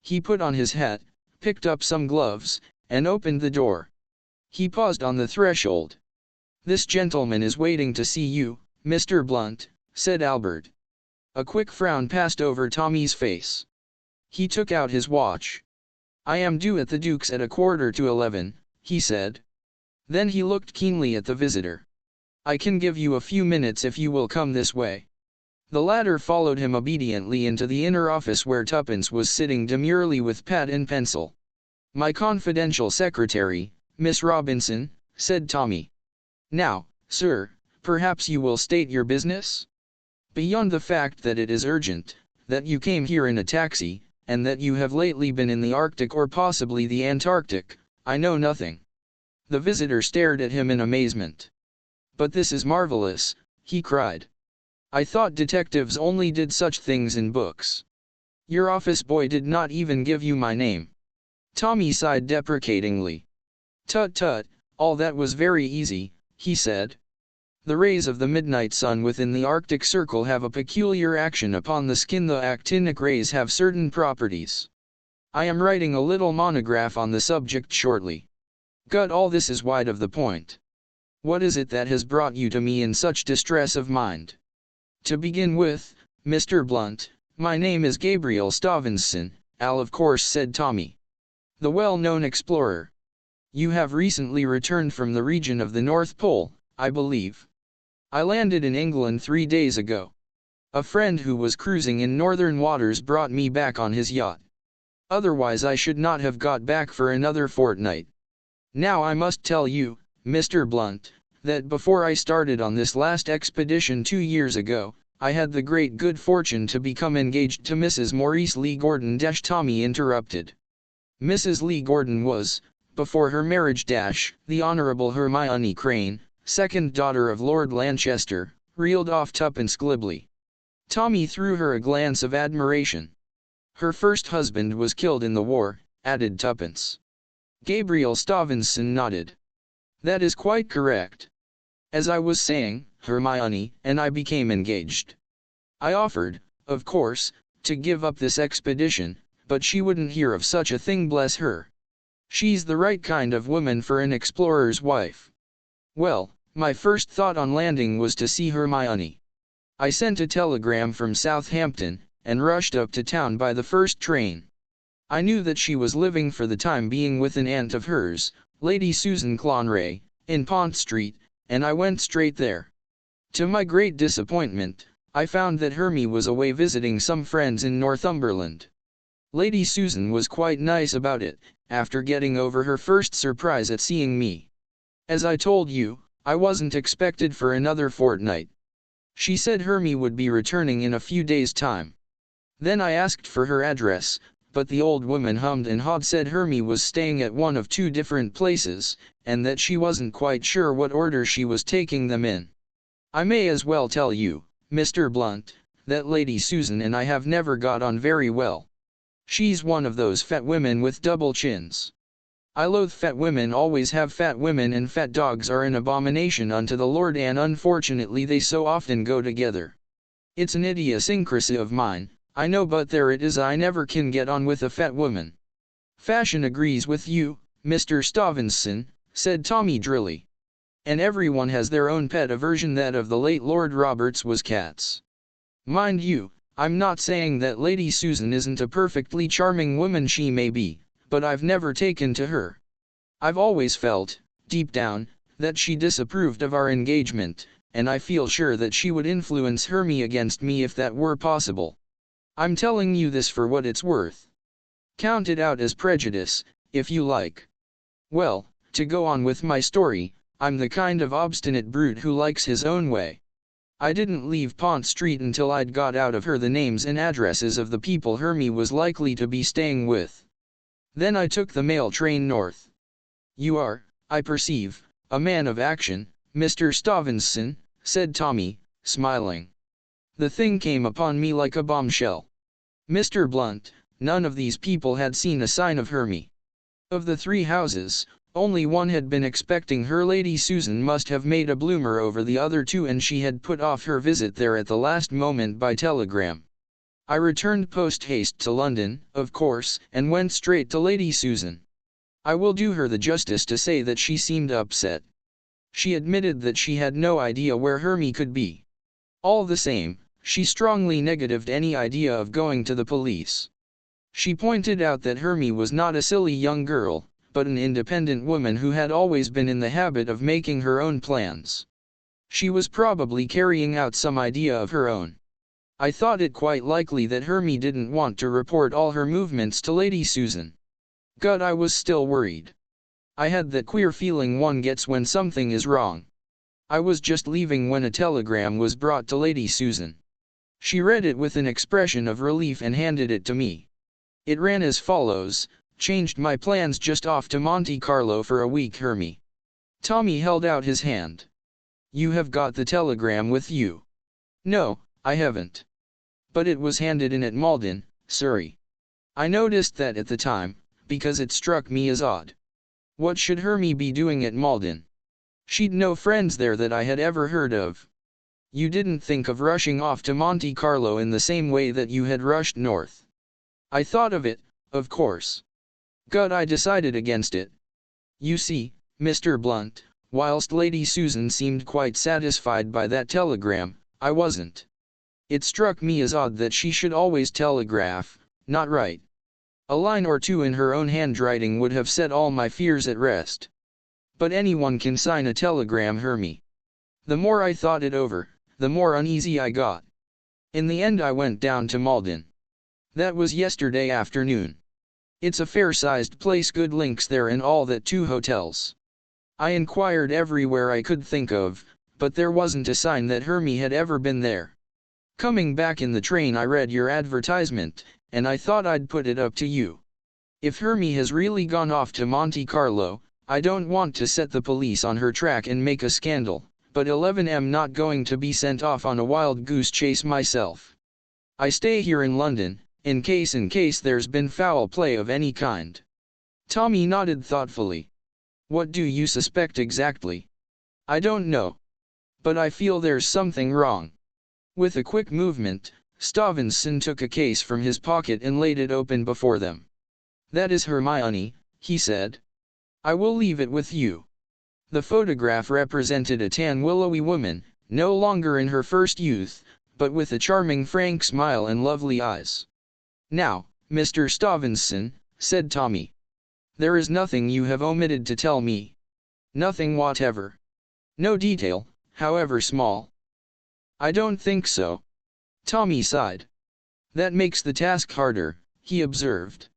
He put on his hat, picked up some gloves, and opened the door. He paused on the threshold. This gentleman is waiting to see you, Mr. Blunt, said Albert. A quick frown passed over Tommy's face. He took out his watch. I am due at the Duke's at 11:15, he said. Then he looked keenly at the visitor. I can give you a few minutes if you will come this way. The latter followed him obediently into the inner office where Tuppence was sitting demurely with pad and pencil. My confidential secretary, Miss Robinson, said Tommy. Now, sir, perhaps you will state your business? Beyond the fact that it is urgent, that you came here in a taxi, and that you have lately been in the Arctic or possibly the Antarctic. I know nothing." The visitor stared at him in amazement. "But this is marvelous," he cried. "I thought detectives only did such things in books. Your office boy did not even give you my name." Tommy sighed deprecatingly. "Tut tut, all that was very easy," he said. "The rays of the midnight sun within the Arctic Circle have a peculiar action upon the skin. The actinic rays have certain properties. I am writing a little monograph on the subject shortly. Gut, all this is wide of the point. What is it that has brought you to me in such distress of mind? To begin with, Mr. Blunt, my name is Gabriel Stevenson, Al, of course," said Tommy. "The well-known explorer. You have recently returned from the region of the North Pole, I believe." "I landed in England 3 days ago. A friend who was cruising in northern waters brought me back on his yacht. Otherwise I should not have got back for another fortnight. Now I must tell you, Mr. Blunt, that before I started on this last expedition 2 years ago, I had the great good fortune to become engaged to Mrs. Maurice Lee Gordon." Tommy interrupted. Mrs. Lee Gordon was, before her marriage, the Honourable Hermione Crane, second daughter of Lord Lanchester, reeled off Tuppence glibly. Tommy threw her a glance of admiration. "Her first husband was killed in the war," added Tuppence. Gabriel Stevenson nodded. "That is quite correct. As I was saying, Hermione and I became engaged. I offered, of course, to give up this expedition, but she wouldn't hear of such a thing, bless her. She's the right kind of woman for an explorer's wife. Well, my first thought on landing was to see Hermione. I sent a telegram from Southampton, and rushed up to town by the first train. I knew that she was living for the time being with an aunt of hers, Lady Susan Clonray, in Pont Street, and I went straight there. To my great disappointment, I found that Hermie was away visiting some friends in Northumberland. Lady Susan was quite nice about it, after getting over her first surprise at seeing me. As I told you, I wasn't expected for another fortnight. She said Hermie would be returning in a few days' time. Then I asked for her address, but the old woman hummed and hawed, said Hermie was staying at one of 2 different places, and that she wasn't quite sure what order she was taking them in. I may as well tell you, Mr. Blunt, that Lady Susan and I have never got on very well. She's one of those fat women with double chins. I loathe fat women, always have fat women, and fat dogs are an abomination unto the Lord, and unfortunately they so often go together. It's an idiosyncrasy of mine, I know, but there it is, I never can get on with a fat woman." "Fashion agrees with you, Mr. Stevenson," said Tommy drily. "And everyone has their own pet aversion. That of the late Lord Roberts was cats. Mind you, I'm not saying that Lady Susan isn't a perfectly charming woman. She may be, but I've never taken to her. I've always felt, deep down, that she disapproved of our engagement, and I feel sure that she would influence Hermie against me if that were possible. I'm telling you this for what it's worth. Count it out as prejudice, if you like. Well, to go on with my story, I'm the kind of obstinate brute who likes his own way. I didn't leave Pont Street until I'd got out of her the names and addresses of the people Hermie was likely to be staying with. Then I took the mail train north. You are, I perceive, a man of action, Mr. Stevenson," said Tommy, smiling. "The thing came upon me like a bombshell. Mr. Blunt, none of these people had seen a sign of Hermie. Of the 3 houses, only one had been expecting her. Lady Susan must have made a bloomer over the other 2, and she had put off her visit there at the last moment by telegram. I returned post-haste to London, of course, and went straight to Lady Susan. I will do her the justice to say that she seemed upset. She admitted that she had no idea where Hermie could be. All the same, she strongly negatived any idea of going to the police. She pointed out that Hermie was not a silly young girl, but an independent woman who had always been in the habit of making her own plans. She was probably carrying out some idea of her own. I thought it quite likely that Hermie didn't want to report all her movements to Lady Susan. God, I was still worried. I had that queer feeling one gets when something is wrong. I was just leaving when a telegram was brought to Lady Susan. She read it with an expression of relief and handed it to me. It ran as follows: "Changed my plans, just off to Monte Carlo for a week, Hermie." Tommy held out his hand. "You have got the telegram with you?" "No, I haven't. But it was handed in at Malden, Surrey. I noticed that at the time, because it struck me as odd. What should Hermie be doing at Malden? She'd no friends there that I had ever heard of. You didn't think of rushing off to Monte Carlo in the same way that you had rushed north?" "I thought of it, of course. But I decided against it. You see, Mr. Blunt, whilst Lady Susan seemed quite satisfied by that telegram, I wasn't. It struck me as odd that she should always telegraph, not write. A line or two in her own handwriting would have set all my fears at rest. But anyone can sign a telegram, Hermie." The more I thought it over, the more uneasy I got. In the end I went down to Malden. That was yesterday afternoon. It's a fair-sized place, good links there and all that, 2 hotels. I inquired everywhere I could think of, but there wasn't a sign that Hermie had ever been there. Coming back in the train I read your advertisement, and I thought I'd put it up to you. If Hermie has really gone off to Monte Carlo, I don't want to set the police on her track and make a scandal, but 11am not going to be sent off on a wild goose chase myself. I stay here in London, in case there's been foul play of any kind." Tommy nodded thoughtfully. "What do you suspect exactly?" "I don't know. But I feel there's something wrong." With a quick movement, Stevenson took a case from his pocket and laid it open before them. "That is Hermione," he said. "I will leave it with you." The photograph represented a tan willowy woman, no longer in her first youth, but with a charming frank smile and lovely eyes. "Now, Mr. Stevenson," said Tommy. "There is nothing you have omitted to tell me?" "Nothing whatever. No detail, however small." "I don't think so." Tommy sighed. "That makes the task harder," he observed.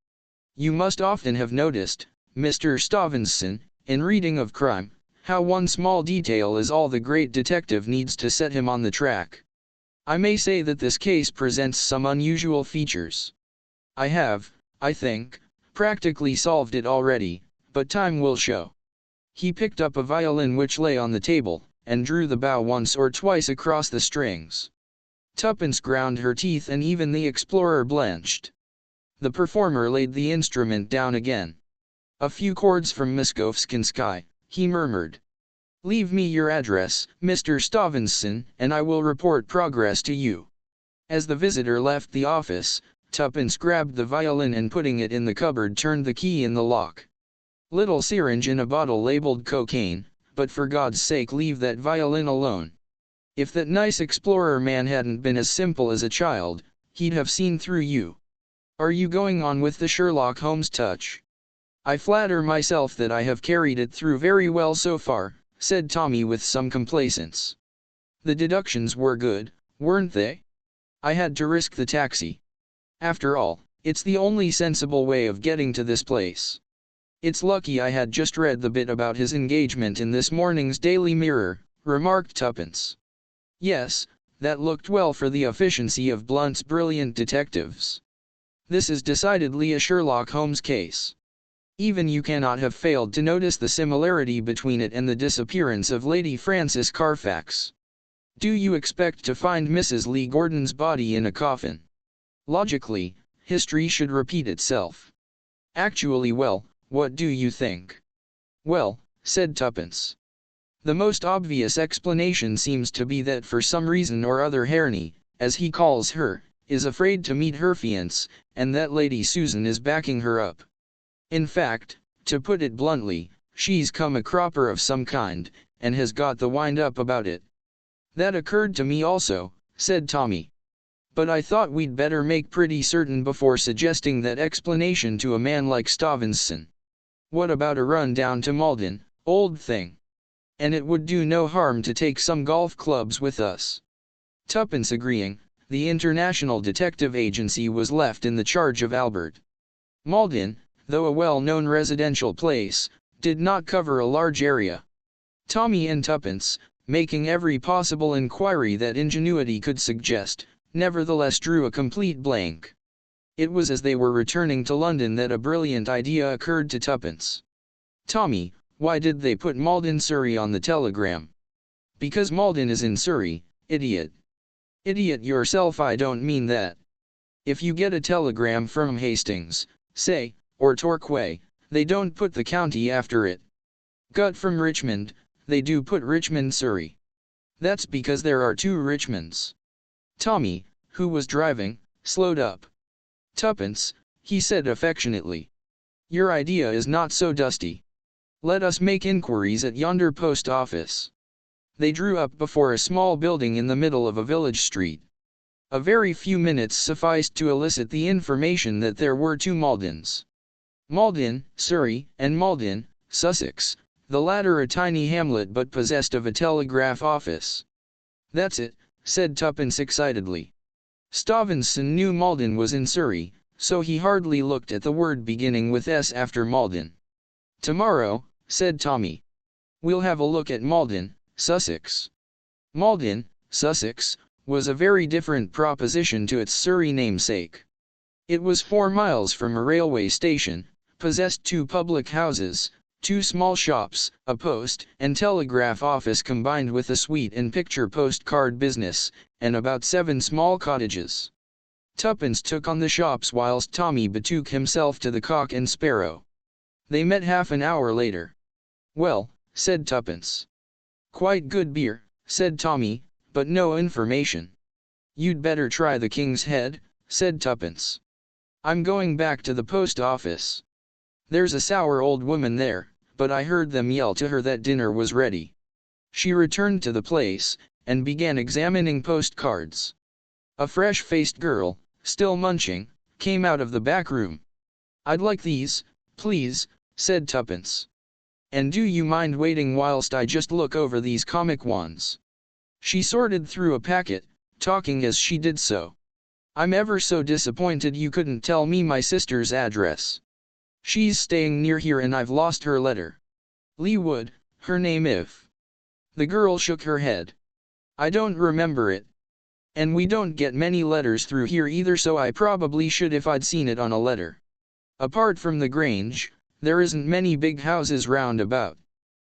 "You must often have noticed, Mr. Stevenson, in reading of crime, how one small detail is all the great detective needs to set him on the track. I may say that this case presents some unusual features. I have, I think, practically solved it already, but time will show." He picked up a violin which lay on the table, and drew the bow once or twice across the strings. Tuppence ground her teeth and even the explorer blenched. The performer laid the instrument down again. "A few chords from Miskovsky," he murmured. "Leave me your address, Mr. Stevenson, and I will report progress to you." As the visitor left the office, Tuppence grabbed the violin and putting it in the cupboard turned the key in the lock. "Little syringe in a bottle labeled cocaine, but for God's sake leave that violin alone. If that nice explorer man hadn't been as simple as a child, he'd have seen through you. Are you going on with the Sherlock Holmes touch?" "I flatter myself that I have carried it through very well so far," said Tommy with some complacence. "The deductions were good, weren't they? I had to risk the taxi. After all, it's the only sensible way of getting to this place. It's lucky I had just read the bit about his engagement in this morning's Daily Mirror," remarked Tuppence. "Yes, that looked well for the efficiency of Blunt's brilliant detectives. This is decidedly a Sherlock Holmes case. Even you cannot have failed to notice the similarity between it and the disappearance of Lady Frances Carfax. Do you expect to find Mrs. Lee Gordon's body in a coffin? Logically, history should repeat itself. Actually, well, what do you think?" "Well," said Tuppence, "the most obvious explanation seems to be that for some reason or other Herney, as he calls her, is afraid to meet her fiancé, and that Lady Susan is backing her up. In fact, to put it bluntly, she's come a cropper of some kind, and has got the wind up about it." "That occurred to me also," said Tommy. "But I thought we'd better make pretty certain before suggesting that explanation to a man like Stevenson. What about a run down to Malden, old thing? And it would do no harm to take some golf clubs with us." Tuppence agreeing, the International Detective Agency was left in the charge of Albert. Malden, though a well-known residential place, did not cover a large area. Tommy and Tuppence, making every possible inquiry that ingenuity could suggest, nevertheless drew a complete blank. It was as they were returning to London that a brilliant idea occurred to Tuppence. "Tommy, why did they put Malden, Surrey on the telegram?" "Because Malden is in Surrey, idiot." "Idiot yourself, I don't mean that. If you get a telegram from Hastings, say, or Torquay, they don't put the county after it. Got from Richmond, they do put Richmond, Surrey. That's because there are two Richmonds." Tommy, who was driving, slowed up. "Tuppence," he said affectionately, "your idea is not so dusty. Let us make inquiries at yonder post office." They drew up before a small building in the middle of a village street. A very few minutes sufficed to elicit the information that there were two Maldens. Malden, Surrey, and Malden, Sussex, the latter a tiny hamlet but possessed of a telegraph office. "That's it," said Tuppence excitedly. Stevenson knew Malden was in Surrey, so he hardly looked at the word beginning with S after Malden. "Tomorrow," said Tommy, "we'll have a look at Malden, Sussex." Malden, Sussex, was a very different proposition to its Surrey namesake. It was 4 miles from a railway station, possessed 2 public houses, 2 small shops, a post and telegraph office combined with a sweet and picture postcard business, and about 7 small cottages. Tuppence took on the shops whilst Tommy betook himself to the Cock and Sparrow. They met half an hour later. "Well," said Tuppence. "Quite good beer," said Tommy, "but no information." "You'd better try the King's Head," said Tuppence. "I'm going back to the post office. There's a sour old woman there, but I heard them yell to her that dinner was ready." She returned to the place, and began examining postcards. A fresh-faced girl, still munching, came out of the back room. "I'd like these, please," said Tuppence. "And do you mind waiting whilst I just look over these comic ones?" She sorted through a packet, talking as she did so. "I'm ever so disappointed you couldn't tell me my sister's address. She's staying near here and I've lost her letter. Lee Wood, her name if." The girl shook her head. "I don't remember it. And we don't get many letters through here either, so I probably should if I'd seen it on a letter. Apart from the Grange, there isn't many big houses round about."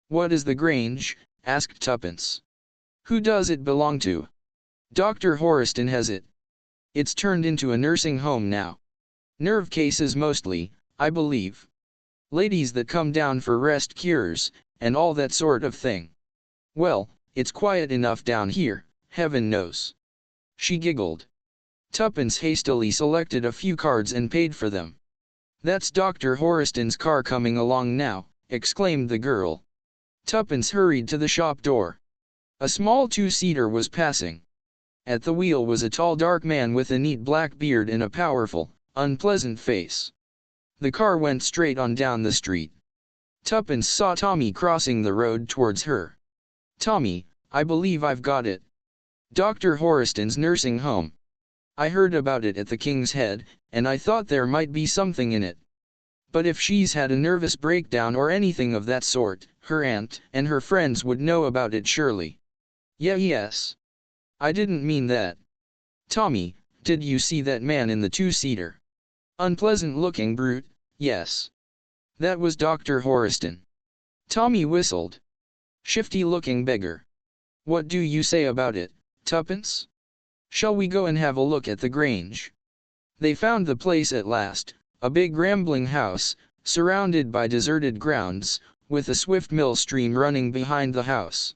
"What is the Grange?" asked Tuppence. "Who does it belong to?" "Dr. Horiston has it. It's turned into a nursing home now. Nerve cases mostly, I believe. Ladies that come down for rest cures, and all that sort of thing. Well, it's quiet enough down here, heaven knows." She giggled. Tuppence hastily selected a few cards and paid for them. "That's Dr. Horiston's car coming along now," exclaimed the girl. Tuppence hurried to the shop door. A small 2-seater was passing. At the wheel was a tall dark man with a neat black beard and a powerful, unpleasant face. The car went straight on down the street. Tuppence saw Tommy crossing the road towards her. "Tommy, I believe I've got it. Dr. Horiston's nursing home. I heard about it at the King's Head, and I thought there might be something in it. But if she's had a nervous breakdown or anything of that sort, her aunt and her friends would know about it surely." Yes. I didn't mean that. Tommy, did you see that man in the 2-seater? Unpleasant-looking brute, yes. That was Dr. Horiston." Tommy whistled. "Shifty-looking beggar. What do you say about it, Tuppence? Shall we go and have a look at the Grange?" They found the place at last, a big rambling house, surrounded by deserted grounds, with a swift mill stream running behind the house.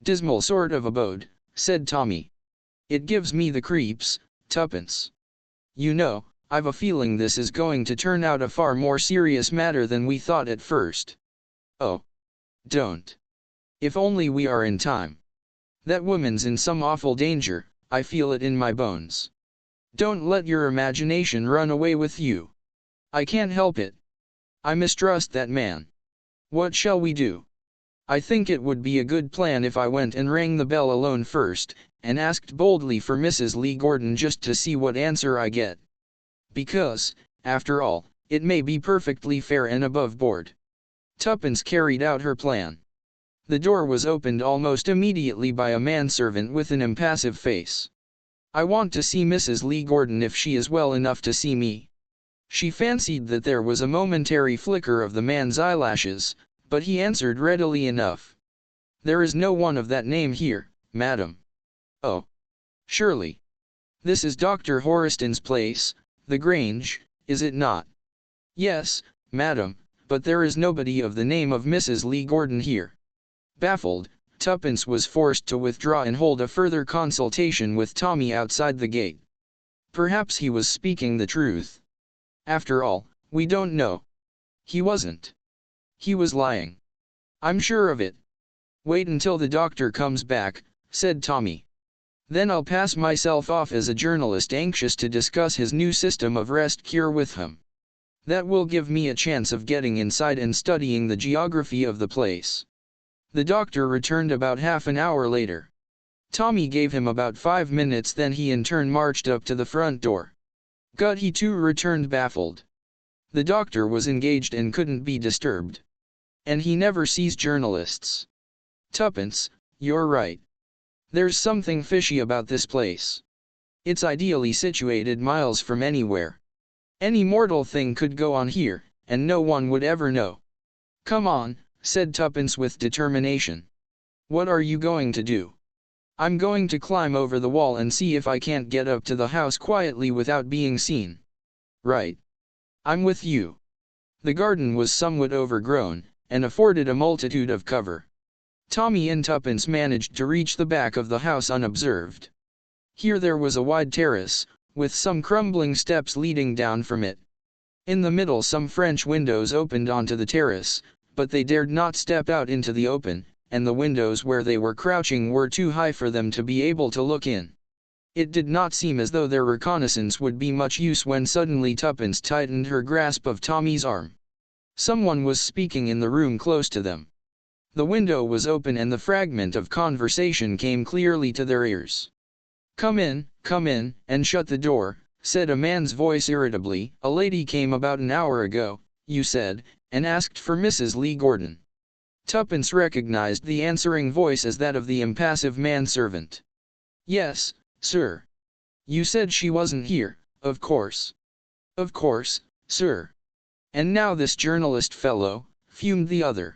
"Dismal sort of abode," said Tommy. "It gives me the creeps, Tuppence. You know, I've a feeling this is going to turn out a far more serious matter than we thought at first." "Oh. Don't. If only we are in time. That woman's in some awful danger, I feel it in my bones. Don't let your imagination run away with you. I can't help it. I mistrust that man. What shall we do?" "I think it would be a good plan if I went and rang the bell alone first, and asked boldly for Mrs. Lee Gordon just to see what answer I get. Because, after all, it may be perfectly fair and above board." Tuppence carried out her plan. The door was opened almost immediately by a manservant with an impassive face. I want to see Mrs. Lee Gordon if she is well enough to see me. She fancied that there was a momentary flicker of the man's eyelashes, but he answered readily enough. There is no one of that name here, madam. Oh. Surely. This is Dr. Horiston's place, the Grange, is it not? Yes, madam, but there is nobody of the name of Mrs. Lee Gordon here. Baffled, Tuppence was forced to withdraw and hold a further consultation with Tommy outside the gate. Perhaps he was speaking the truth. After all, we don't know. He wasn't. He was lying. I'm sure of it. Wait until the doctor comes back, said Tommy. Then I'll pass myself off as a journalist anxious to discuss his new system of rest cure with him. That will give me a chance of getting inside and studying the geography of the place. The doctor returned about half an hour later. Tommy gave him about 5 minutes, then he in turn marched up to the front door. Gut he too returned baffled. The doctor was engaged and couldn't be disturbed. And he never sees journalists. Tuppence, you're right. There's something fishy about this place. It's ideally situated miles from anywhere. Any mortal thing could go on here, and no one would ever know. Come on, said Tuppence with determination. What are you going to do? I'm going to climb over the wall and see if I can't get up to the house quietly without being seen. Right. I'm with you. The garden was somewhat overgrown, and afforded a multitude of cover. Tommy and Tuppence managed to reach the back of the house unobserved. Here there was a wide terrace, with some crumbling steps leading down from it. In the middle some French windows opened onto the terrace, but they dared not step out into the open, and the windows where they were crouching were too high for them to be able to look in. It did not seem as though their reconnaissance would be much use when suddenly Tuppence tightened her grasp of Tommy's arm. Someone was speaking in the room close to them. The window was open and the fragment of conversation came clearly to their ears. Come in, and shut the door," said a man's voice irritably. "A lady came about an hour ago, you said, and asked for Mrs. Lee Gordon." Tuppence recognized the answering voice as that of the impassive manservant. "Yes, sir. You said she wasn't here, of course." "Of course, sir. And now this journalist fellow," fumed the other.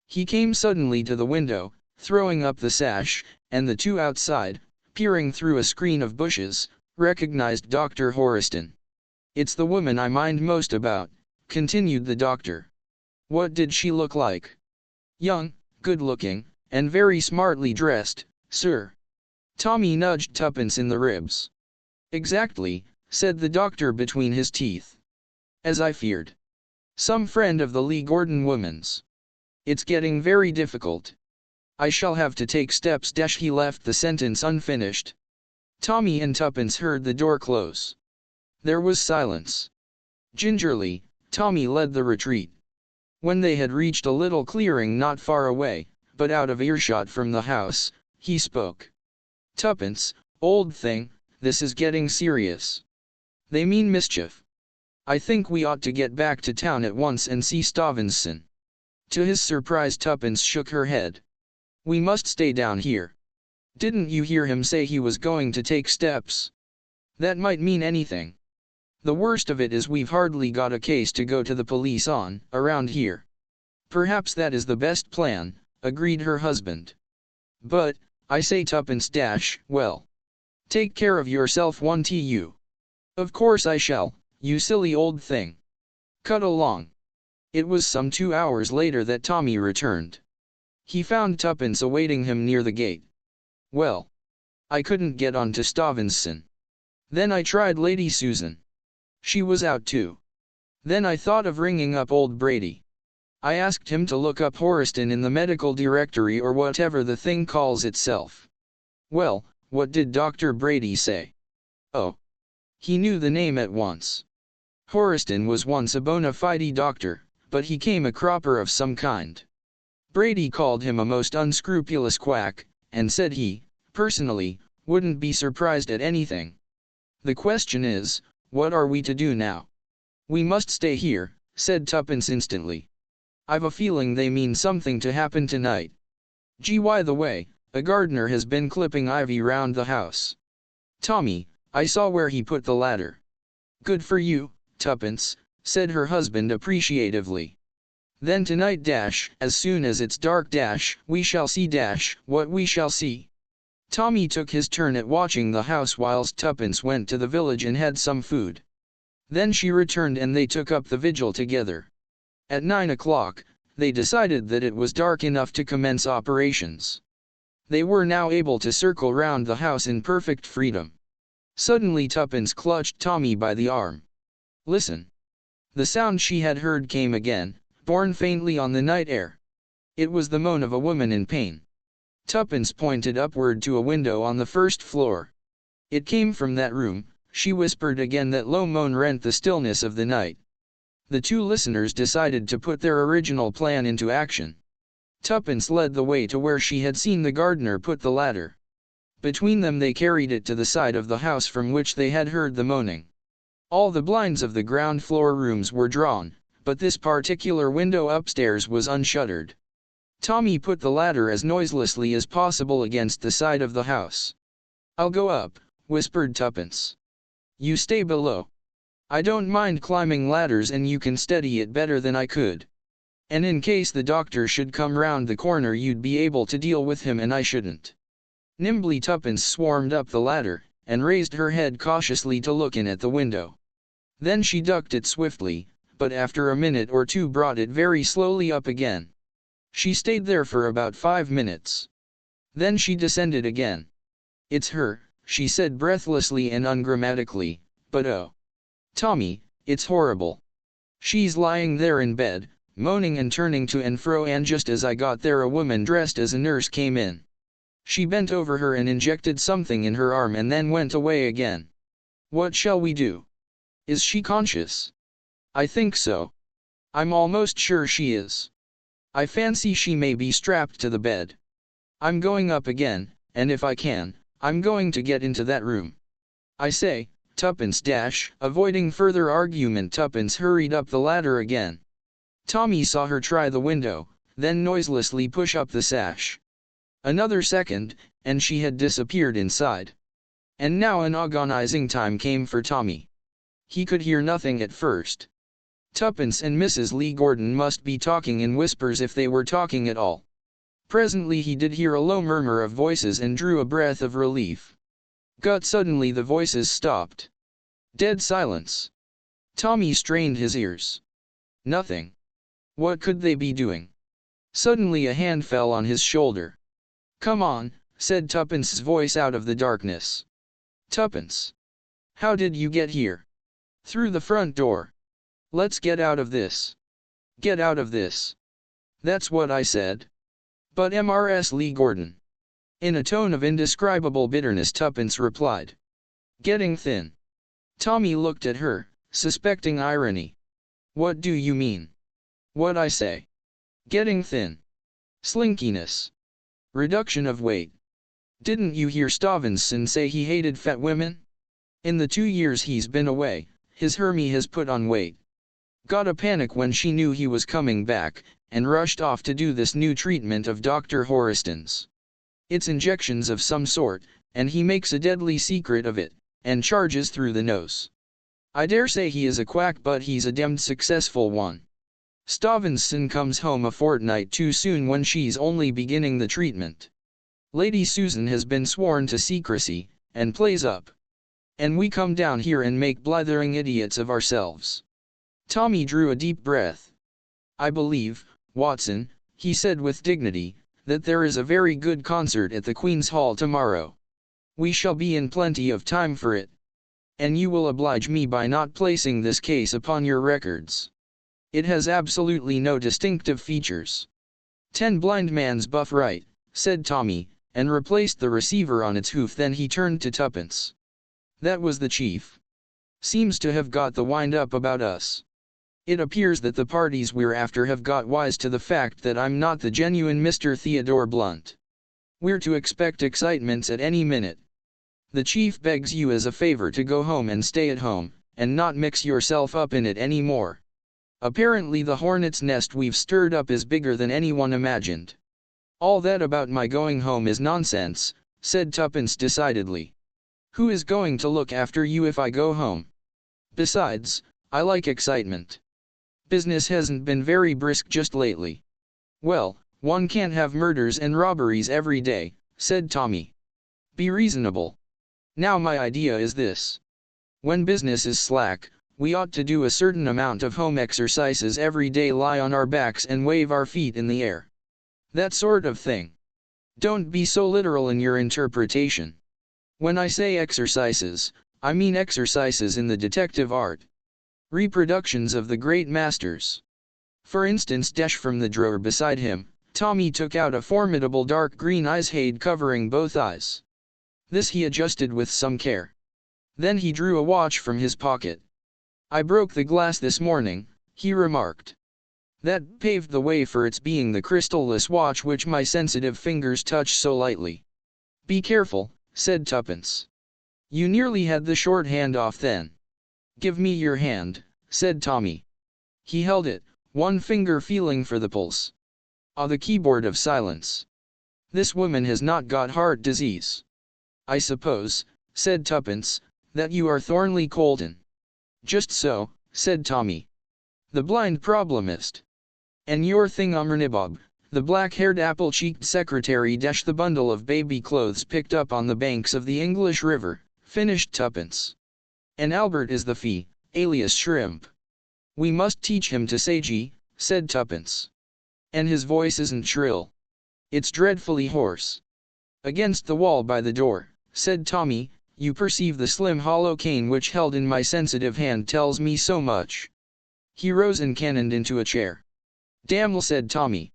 He came suddenly to the window, throwing up the sash, and the two outside, peering through a screen of bushes, recognized Dr. Horiston. "It's the woman I mind most about," continued the doctor. "What did she look like?" "Young, good-looking, and very smartly dressed, sir." Tommy nudged Tuppence in the ribs. "Exactly," said the doctor between his teeth. "As I feared. Some friend of the Lee Gordon woman's. It's getting very difficult. I shall have to take steps." He left the sentence unfinished. Tommy and Tuppence heard the door close. There was silence. Gingerly, Tommy led the retreat. When they had reached a little clearing not far away, but out of earshot from the house, he spoke. "Tuppence, old thing, this is getting serious. They mean mischief. I think we ought to get back to town at once and see Stevenson." To his surprise, Tuppence shook her head. "We must stay down here. Didn't you hear him say he was going to take steps? That might mean anything. The worst of it is we've hardly got a case to go to the police on, around here." "Perhaps that is the best plan," agreed her husband. "But, I say Tuppence well. Take care of yourself, won't you?" "Of course I shall, you silly old thing. Cut along." It was some 2 hours later that Tommy returned. He found Tuppence awaiting him near the gate. "Well, I couldn't get on to Stevenson. Then I tried Lady Susan. She was out too. Then I thought of ringing up old Brady. I asked him to look up Horiston in the medical directory or whatever the thing calls itself. Well, what did Dr. Brady say? Oh. He knew the name at once. Horiston was once a bona fide doctor, but he came a cropper of some kind. Brady called him a most unscrupulous quack, and said he, personally, wouldn't be surprised at anything. The question is, what are we to do now?" "We must stay here," said Tuppence instantly. "I've a feeling they mean something to happen tonight. By the way, a gardener has been clipping ivy round the house." Tommy, I saw where he put the ladder. Good for you, Tuppence, said her husband appreciatively. Then tonight dash, as soon as it's dark dash, we shall see dash, what we shall see. Tommy took his turn at watching the house whilst Tuppence went to the village and had some food. Then she returned and they took up the vigil together. At 9 o'clock, they decided that it was dark enough to commence operations. They were now able to circle round the house in perfect freedom. Suddenly Tuppence clutched Tommy by the arm. Listen. The sound she had heard came again, borne faintly on the night air. It was the moan of a woman in pain. Tuppence pointed upward to a window on the first floor. It came from that room. She whispered again. That low moan rent the stillness of the night. The two listeners decided to put their original plan into action. Tuppence led the way to where she had seen the gardener put the ladder. Between them they carried it to the side of the house from which they had heard the moaning. All the blinds of the ground floor rooms were drawn, but this particular window upstairs was unshuttered. Tommy put the ladder as noiselessly as possible against the side of the house. I'll go up, whispered Tuppence. You stay below. I don't mind climbing ladders and you can steady it better than I could. And in case the doctor should come round the corner you'd be able to deal with him and I shouldn't. Nimbly Tuppence swarmed up the ladder, and raised her head cautiously to look in at the window. Then she ducked it swiftly, but after a minute or two brought it very slowly up again. She stayed there for about 5 minutes. Then she descended again. It's her, she said breathlessly and ungrammatically, but oh. Tommy, it's horrible. She's lying there in bed, moaning and turning to and fro, and just as I got there a woman dressed as a nurse came in. She bent over her and injected something in her arm and then went away again. What shall we do? Is she conscious? I think so. I'm almost sure she is. I fancy she may be strapped to the bed. I'm going up again, and if I can, I'm going to get into that room. I say, Tuppence dash. Avoiding further argument, Tuppence hurried up the ladder again. Tommy saw her try the window, then noiselessly push up the sash. Another second, and she had disappeared inside. And now an agonizing time came for Tommy. He could hear nothing at first. Tuppence and Mrs. Lee Gordon must be talking in whispers if they were talking at all. Presently he did hear a low murmur of voices and drew a breath of relief. But suddenly the voices stopped. Dead silence. Tommy strained his ears. Nothing. What could they be doing? Suddenly a hand fell on his shoulder. Come on, said Tuppence's voice out of the darkness. Tuppence. How did you get here? Through the front door. Let's get out of this. Get out of this. That's what I said. But Mrs. Lee Gordon. In a tone of indescribable bitterness Tuppence replied. Getting thin. Tommy looked at her, suspecting irony. What do you mean? What I say. Getting thin. Slinkiness. Reduction of weight. Didn't you hear Stevenson say he hated fat women? In the 2 years he's been away, his Hermie has put on weight. Got a panic when she knew he was coming back, and rushed off to do this new treatment of Dr. Horiston's. It's injections of some sort, and he makes a deadly secret of it, and charges through the nose. I dare say he is a quack, but he's a demmed successful one. Stevenson comes home a fortnight too soon when she's only beginning the treatment. Lady Susan has been sworn to secrecy, and plays up. And we come down here and make blithering idiots of ourselves. Tommy drew a deep breath. I believe, Watson, he said with dignity, that there is a very good concert at the Queen's Hall tomorrow. We shall be in plenty of time for it. And you will oblige me by not placing this case upon your records. It has absolutely no distinctive features. 10 blind man's buff right, said Tommy, and replaced the receiver on its hoof. Then he turned to Tuppence. That was the chief. Seems to have got the wind up about us. It appears that the parties we're after have got wise to the fact that I'm not the genuine Mr. Theodore Blunt. We're to expect excitements at any minute. The chief begs you as a favor to go home and stay at home, and not mix yourself up in it any more. Apparently the hornet's nest we've stirred up is bigger than anyone imagined. All that about my going home is nonsense, said Tuppence decidedly. Who is going to look after you if I go home? Besides, I like excitement. Business hasn't been very brisk just lately. Well, one can't have murders and robberies every day, said Tommy. Be reasonable. Now my idea is this. When business is slack, we ought to do a certain amount of home exercises every day, lie on our backs and wave our feet in the air. That sort of thing. Don't be so literal in your interpretation. When I say exercises, I mean exercises in the detective art. Reproductions of the great masters. For instance, from the drawer beside him, Tommy took out a formidable dark green eye shade covering both eyes. This he adjusted with some care. Then he drew a watch from his pocket. I broke the glass this morning, he remarked. That paved the way for its being the crystal-less watch which my sensitive fingers touch so lightly. Be careful, said Tuppence. You nearly had the short hand off then. Give me your hand, said Tommy. He held it, one finger feeling for the pulse. Ah, the keyboard of silence. This woman has not got heart disease. I suppose, said Tuppence, that you are Thornley Colton. Just so, said Tommy. The blind problemist. And you're Thingumbernabob, the black-haired apple-cheeked secretary the bundle of baby clothes picked up on the banks of the English River, finished Tuppence. And Albert is the fee, alias Shrimp. We must teach him to say G, said Tuppence. And his voice isn't shrill. It's dreadfully hoarse. Against the wall by the door, said Tommy, you perceive the slim hollow cane which held in my sensitive hand tells me so much. He rose and cannoned into a chair. Damn, said Tommy.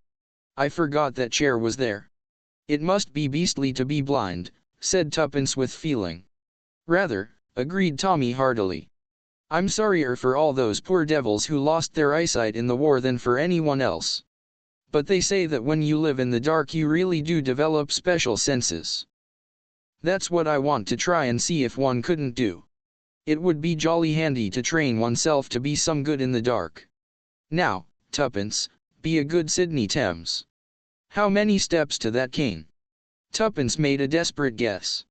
I forgot that chair was there. It must be beastly to be blind, said Tuppence with feeling. Rather, agreed Tommy heartily. I'm sorrier for all those poor devils who lost their eyesight in the war than for anyone else. But they say that when you live in the dark you really do develop special senses. That's what I want to try and see if one couldn't do. It would be jolly handy to train oneself to be some good in the dark. Now, Tuppence, be a good Sidney Thames. How many steps to that cane? Tuppence made a desperate guess.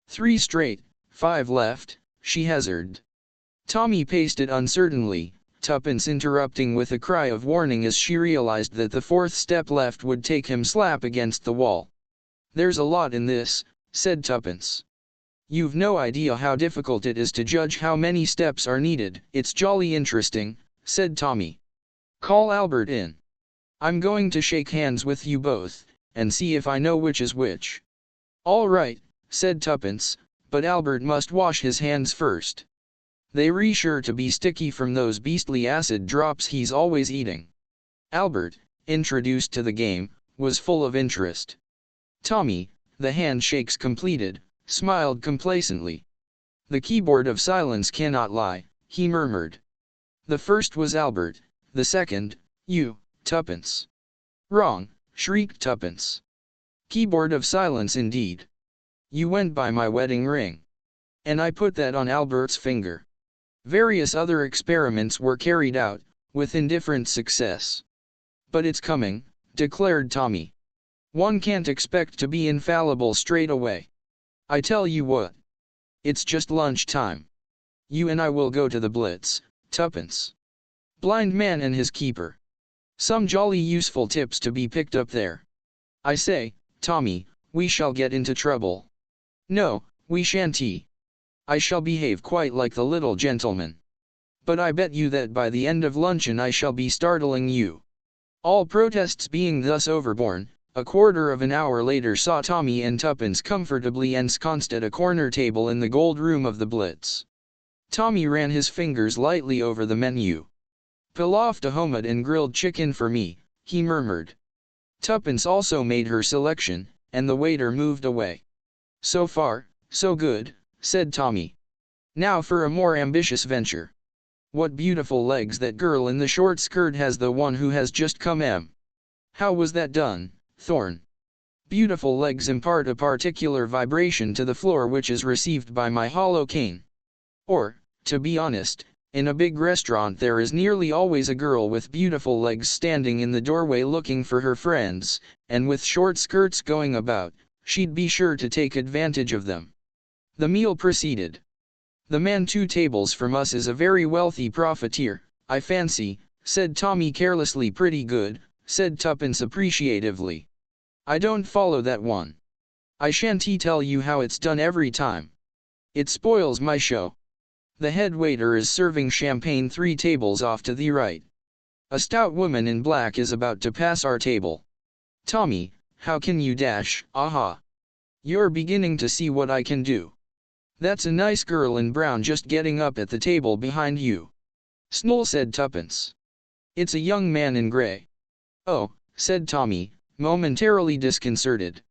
3 straight, 5 left, she hazarded. Tommy paced it uncertainly, Tuppence interrupting with a cry of warning as she realized that the 4th step left would take him slap against the wall. There's a lot in this, said Tuppence. You've no idea how difficult it is to judge how many steps are needed. It's jolly interesting, said Tommy. Call Albert in. I'm going to shake hands with you both, and see if I know which is which. All right, said Tuppence, but Albert must wash his hands first. They're sure to be sticky from those beastly acid drops he's always eating. Albert, introduced to the game, was full of interest. Tommy, the handshakes completed, smiled complacently. The keyboard of silence cannot lie, he murmured. The first was Albert, the second, you, Tuppence. Wrong, shrieked Tuppence. Keyboard of silence indeed. You went by my wedding ring. And I put that on Albert's finger. Various other experiments were carried out, with indifferent success. But it's coming, declared Tommy. One can't expect to be infallible straight away. I tell you what. It's just lunch time. You and I will go to the Blitz, Tuppence. Blind man and his keeper. Some jolly useful tips to be picked up there. I say, Tommy, we shall get into trouble. No, we shan't. I shall behave quite like the little gentleman. But I bet you that by the end of luncheon I shall be startling you. All protests being thus overborne, a quarter of an hour later saw Tommy and Tuppence comfortably ensconced at a corner table in the gold room of the Blitz. Tommy ran his fingers lightly over the menu. Pilaf de homard and grilled chicken for me, he murmured. Tuppence also made her selection, and the waiter moved away. So far, so good, said Tommy. Now for a more ambitious venture. What beautiful legs that girl in the short skirt has, the one who has just come. How was that done, Thorn? Beautiful legs impart a particular vibration to the floor which is received by my hollow cane. Or, to be honest, in a big restaurant there is nearly always a girl with beautiful legs standing in the doorway looking for her friends, and with short skirts going about, she'd be sure to take advantage of them. The meal proceeded. "The man 2 tables from us is a very wealthy profiteer, I fancy," said Tommy carelessly. "Pretty good," said Tuppence appreciatively. "I don't follow that one. I shan't tell you how it's done every time. It spoils my show. The head waiter is serving champagne 3 tables off to the right. A stout woman in black is about to pass our table. Tommy, how can you dash? Aha! You're beginning to see what I can do. That's a nice girl in brown just getting up at the table behind you." "Snoll," said Tuppence. "It's a young man in grey." "Oh," said Tommy, momentarily disconcerted.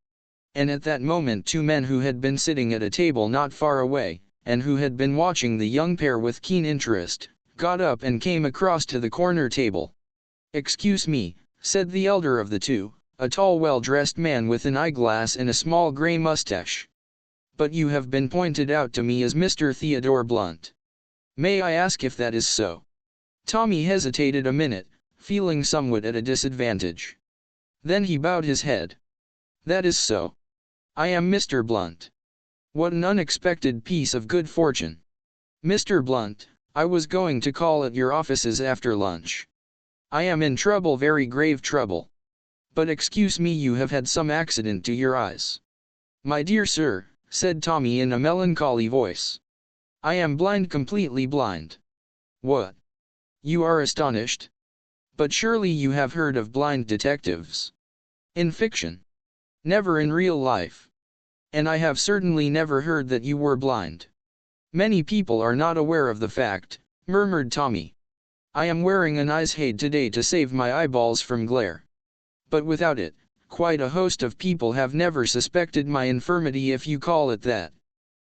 And at that moment 2 men who had been sitting at a table not far away, and who had been watching the young pair with keen interest, got up and came across to the corner table. "Excuse me," said the elder of the 2, a tall well-dressed man with an eyeglass and a small grey mustache. "But you have been pointed out to me as Mr. Theodore Blunt. May I ask if that is so?" Tommy hesitated a minute, feeling somewhat at a disadvantage. Then he bowed his head. "That is so. I am Mr. Blunt. What an unexpected piece of good fortune. Mr. Blunt, I was going to call at your offices after lunch. I am in trouble, very grave trouble. But excuse me, you have had some accident to your eyes." "My dear sir," said Tommy in a melancholy voice, "I am blind, completely blind." "What? You are astonished? But surely you have heard of blind detectives? In fiction? Never in real life. And I have certainly never heard that you were blind." "Many people are not aware of the fact," murmured Tommy. "I am wearing an eye shade today to save my eyeballs from glare. But without it, quite a host of people have never suspected my infirmity, if you call it that.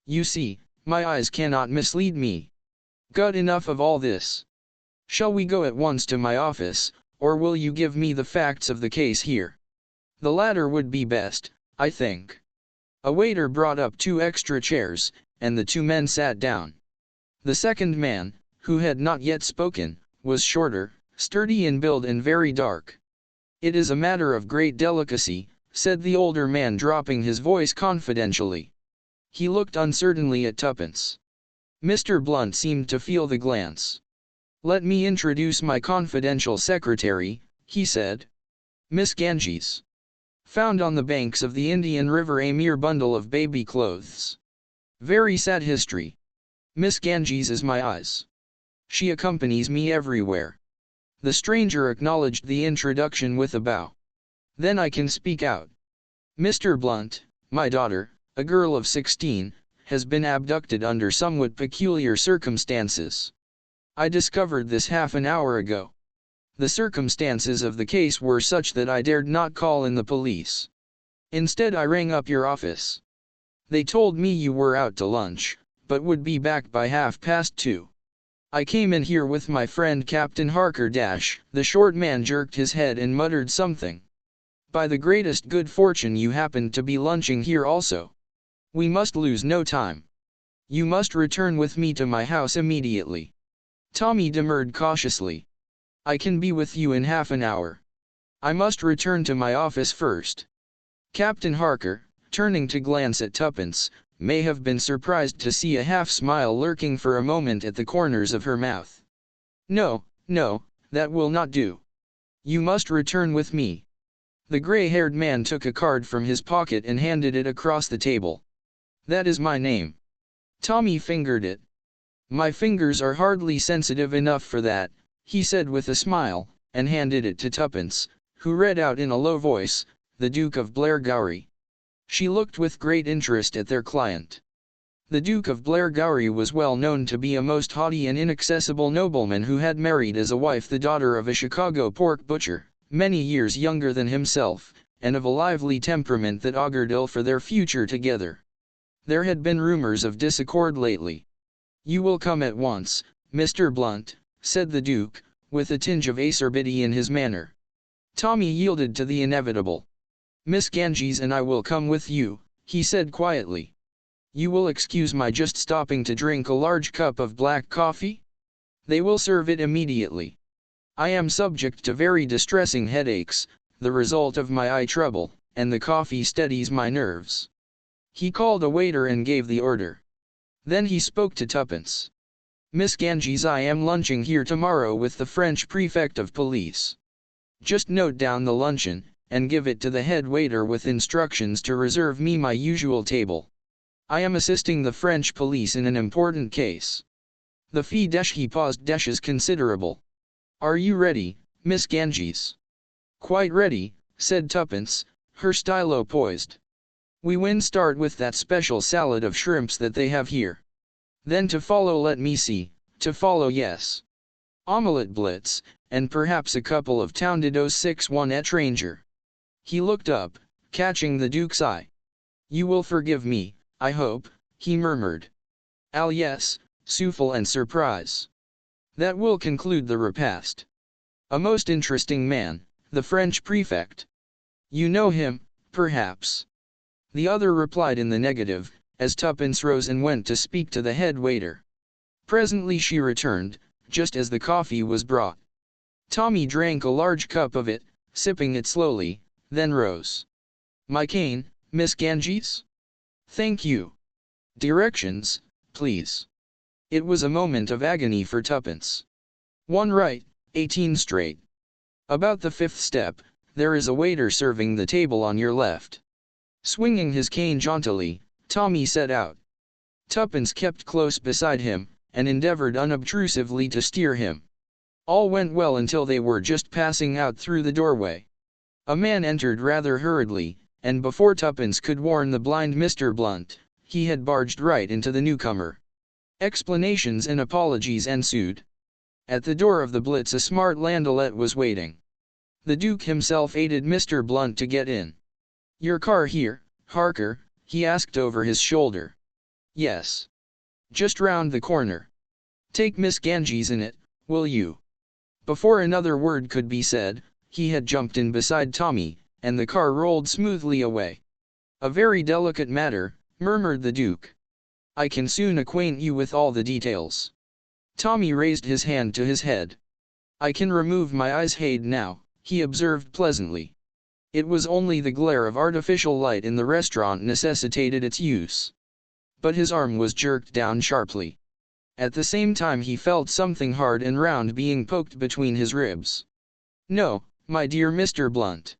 You see, my eyes cannot mislead me. Got enough of all this? Shall we go at once to my office, or will you give me the facts of the case here?" "The latter would be best, I think." A waiter brought up 2 extra chairs, and the 2 men sat down. The second man, who had not yet spoken, was shorter, sturdy in build and very dark. "It is a matter of great delicacy," said the older man, dropping his voice confidentially. He looked uncertainly at Tuppence. Mr. Blunt seemed to feel the glance. "Let me introduce my confidential secretary," he said. "Miss Ganges. Found on the banks of the Indian River a mere bundle of baby clothes. Very sad history. Miss Ganges is my eyes. She accompanies me everywhere." The stranger acknowledged the introduction with a bow. "Then I can speak out. Mr. Blunt, my daughter, a girl of 16, has been abducted under somewhat peculiar circumstances. I discovered this half an hour ago. The circumstances of the case were such that I dared not call in the police. Instead, I rang up your office. They told me you were out to lunch, but would be back by 2:30. I came in here with my friend Captain Harker. The short man jerked his head and muttered something. By the greatest good fortune you happened to be lunching here also. We must lose no time. You must return with me to my house immediately." Tommy demurred cautiously. "I can be with you in half an hour. I must return to my office first." Captain Harker, turning to glance at Tuppence, may have been surprised to see a half-smile lurking for a moment at the corners of her mouth. "No, no, that will not do. You must return with me." The gray-haired man took a card from his pocket and handed it across the table. "That is my name." Tommy fingered it. "My fingers are hardly sensitive enough for that," he said with a smile, and handed it to Tuppence, who read out in a low voice, "The Duke of Blairgowrie." She looked with great interest at their client. The Duke of Blairgowrie was well known to be a most haughty and inaccessible nobleman who had married as a wife the daughter of a Chicago pork butcher, many years younger than himself, and of a lively temperament that augured ill for their future together. There had been rumors of disaccord lately. "You will come at once, Mr. Blunt," said the Duke, with a tinge of acerbity in his manner. Tommy yielded to the inevitable. "Miss Ganges and I will come with you," he said quietly. "You will excuse my just stopping to drink a large cup of black coffee? They will serve it immediately. I am subject to very distressing headaches, the result of my eye trouble, and the coffee steadies my nerves." He called a waiter and gave the order. Then he spoke to Tuppence. "Miss Ganges, I am lunching here tomorrow with the French prefect of police. Just note down the luncheon, and give it to the head waiter with instructions to reserve me my usual table. I am assisting the French police in an important case. The fee he paused is considerable. Are you ready, Miss Ganges?" "Quite ready," said Tuppence, her stylo poised. "We win start with that special salad of shrimps that they have here. Then to follow, let me see, to follow, yes. Omelette blitz, and perhaps a couple of tournedos 6-1 étranger." He looked up, catching the Duke's eye. "You will forgive me, I hope," he murmured. "Ah yes, souffle and surprise. That will conclude the repast. A most interesting man, the French prefect. You know him, perhaps?" The other replied in the negative, as Tuppence rose and went to speak to the head waiter. Presently she returned, just as the coffee was brought. Tommy drank a large cup of it, sipping it slowly, then rose. "My cane, Miss Ganges?" "Thank you. Directions, please." It was a moment of agony for Tuppence. "One right, 18 straight. About the 5th step, there is a waiter serving the table on your left." Swinging his cane jauntily, Tommy set out. Tuppence kept close beside him, and endeavored unobtrusively to steer him. All went well until they were just passing out through the doorway. A man entered rather hurriedly, and before Tuppence could warn the blind Mr. Blunt, he had barged right into the newcomer. Explanations and apologies ensued. At the door of the Blitz a smart landaulet was waiting. The Duke himself aided Mr. Blunt to get in. "Your car here, Harker?" he asked over his shoulder. "Yes. Just round the corner. Take Miss Ganges in it, will you?" Before another word could be said, he had jumped in beside Tommy, and the car rolled smoothly away. "A very delicate matter," murmured the Duke. "I can soon acquaint you with all the details." Tommy raised his hand to his head. "I can remove my eyes shade now," he observed pleasantly. It was only the glare of artificial light in the restaurant necessitated its use. But his arm was jerked down sharply. At the same time he felt something hard and round being poked between his ribs. "No, my dear Mr. Blunt.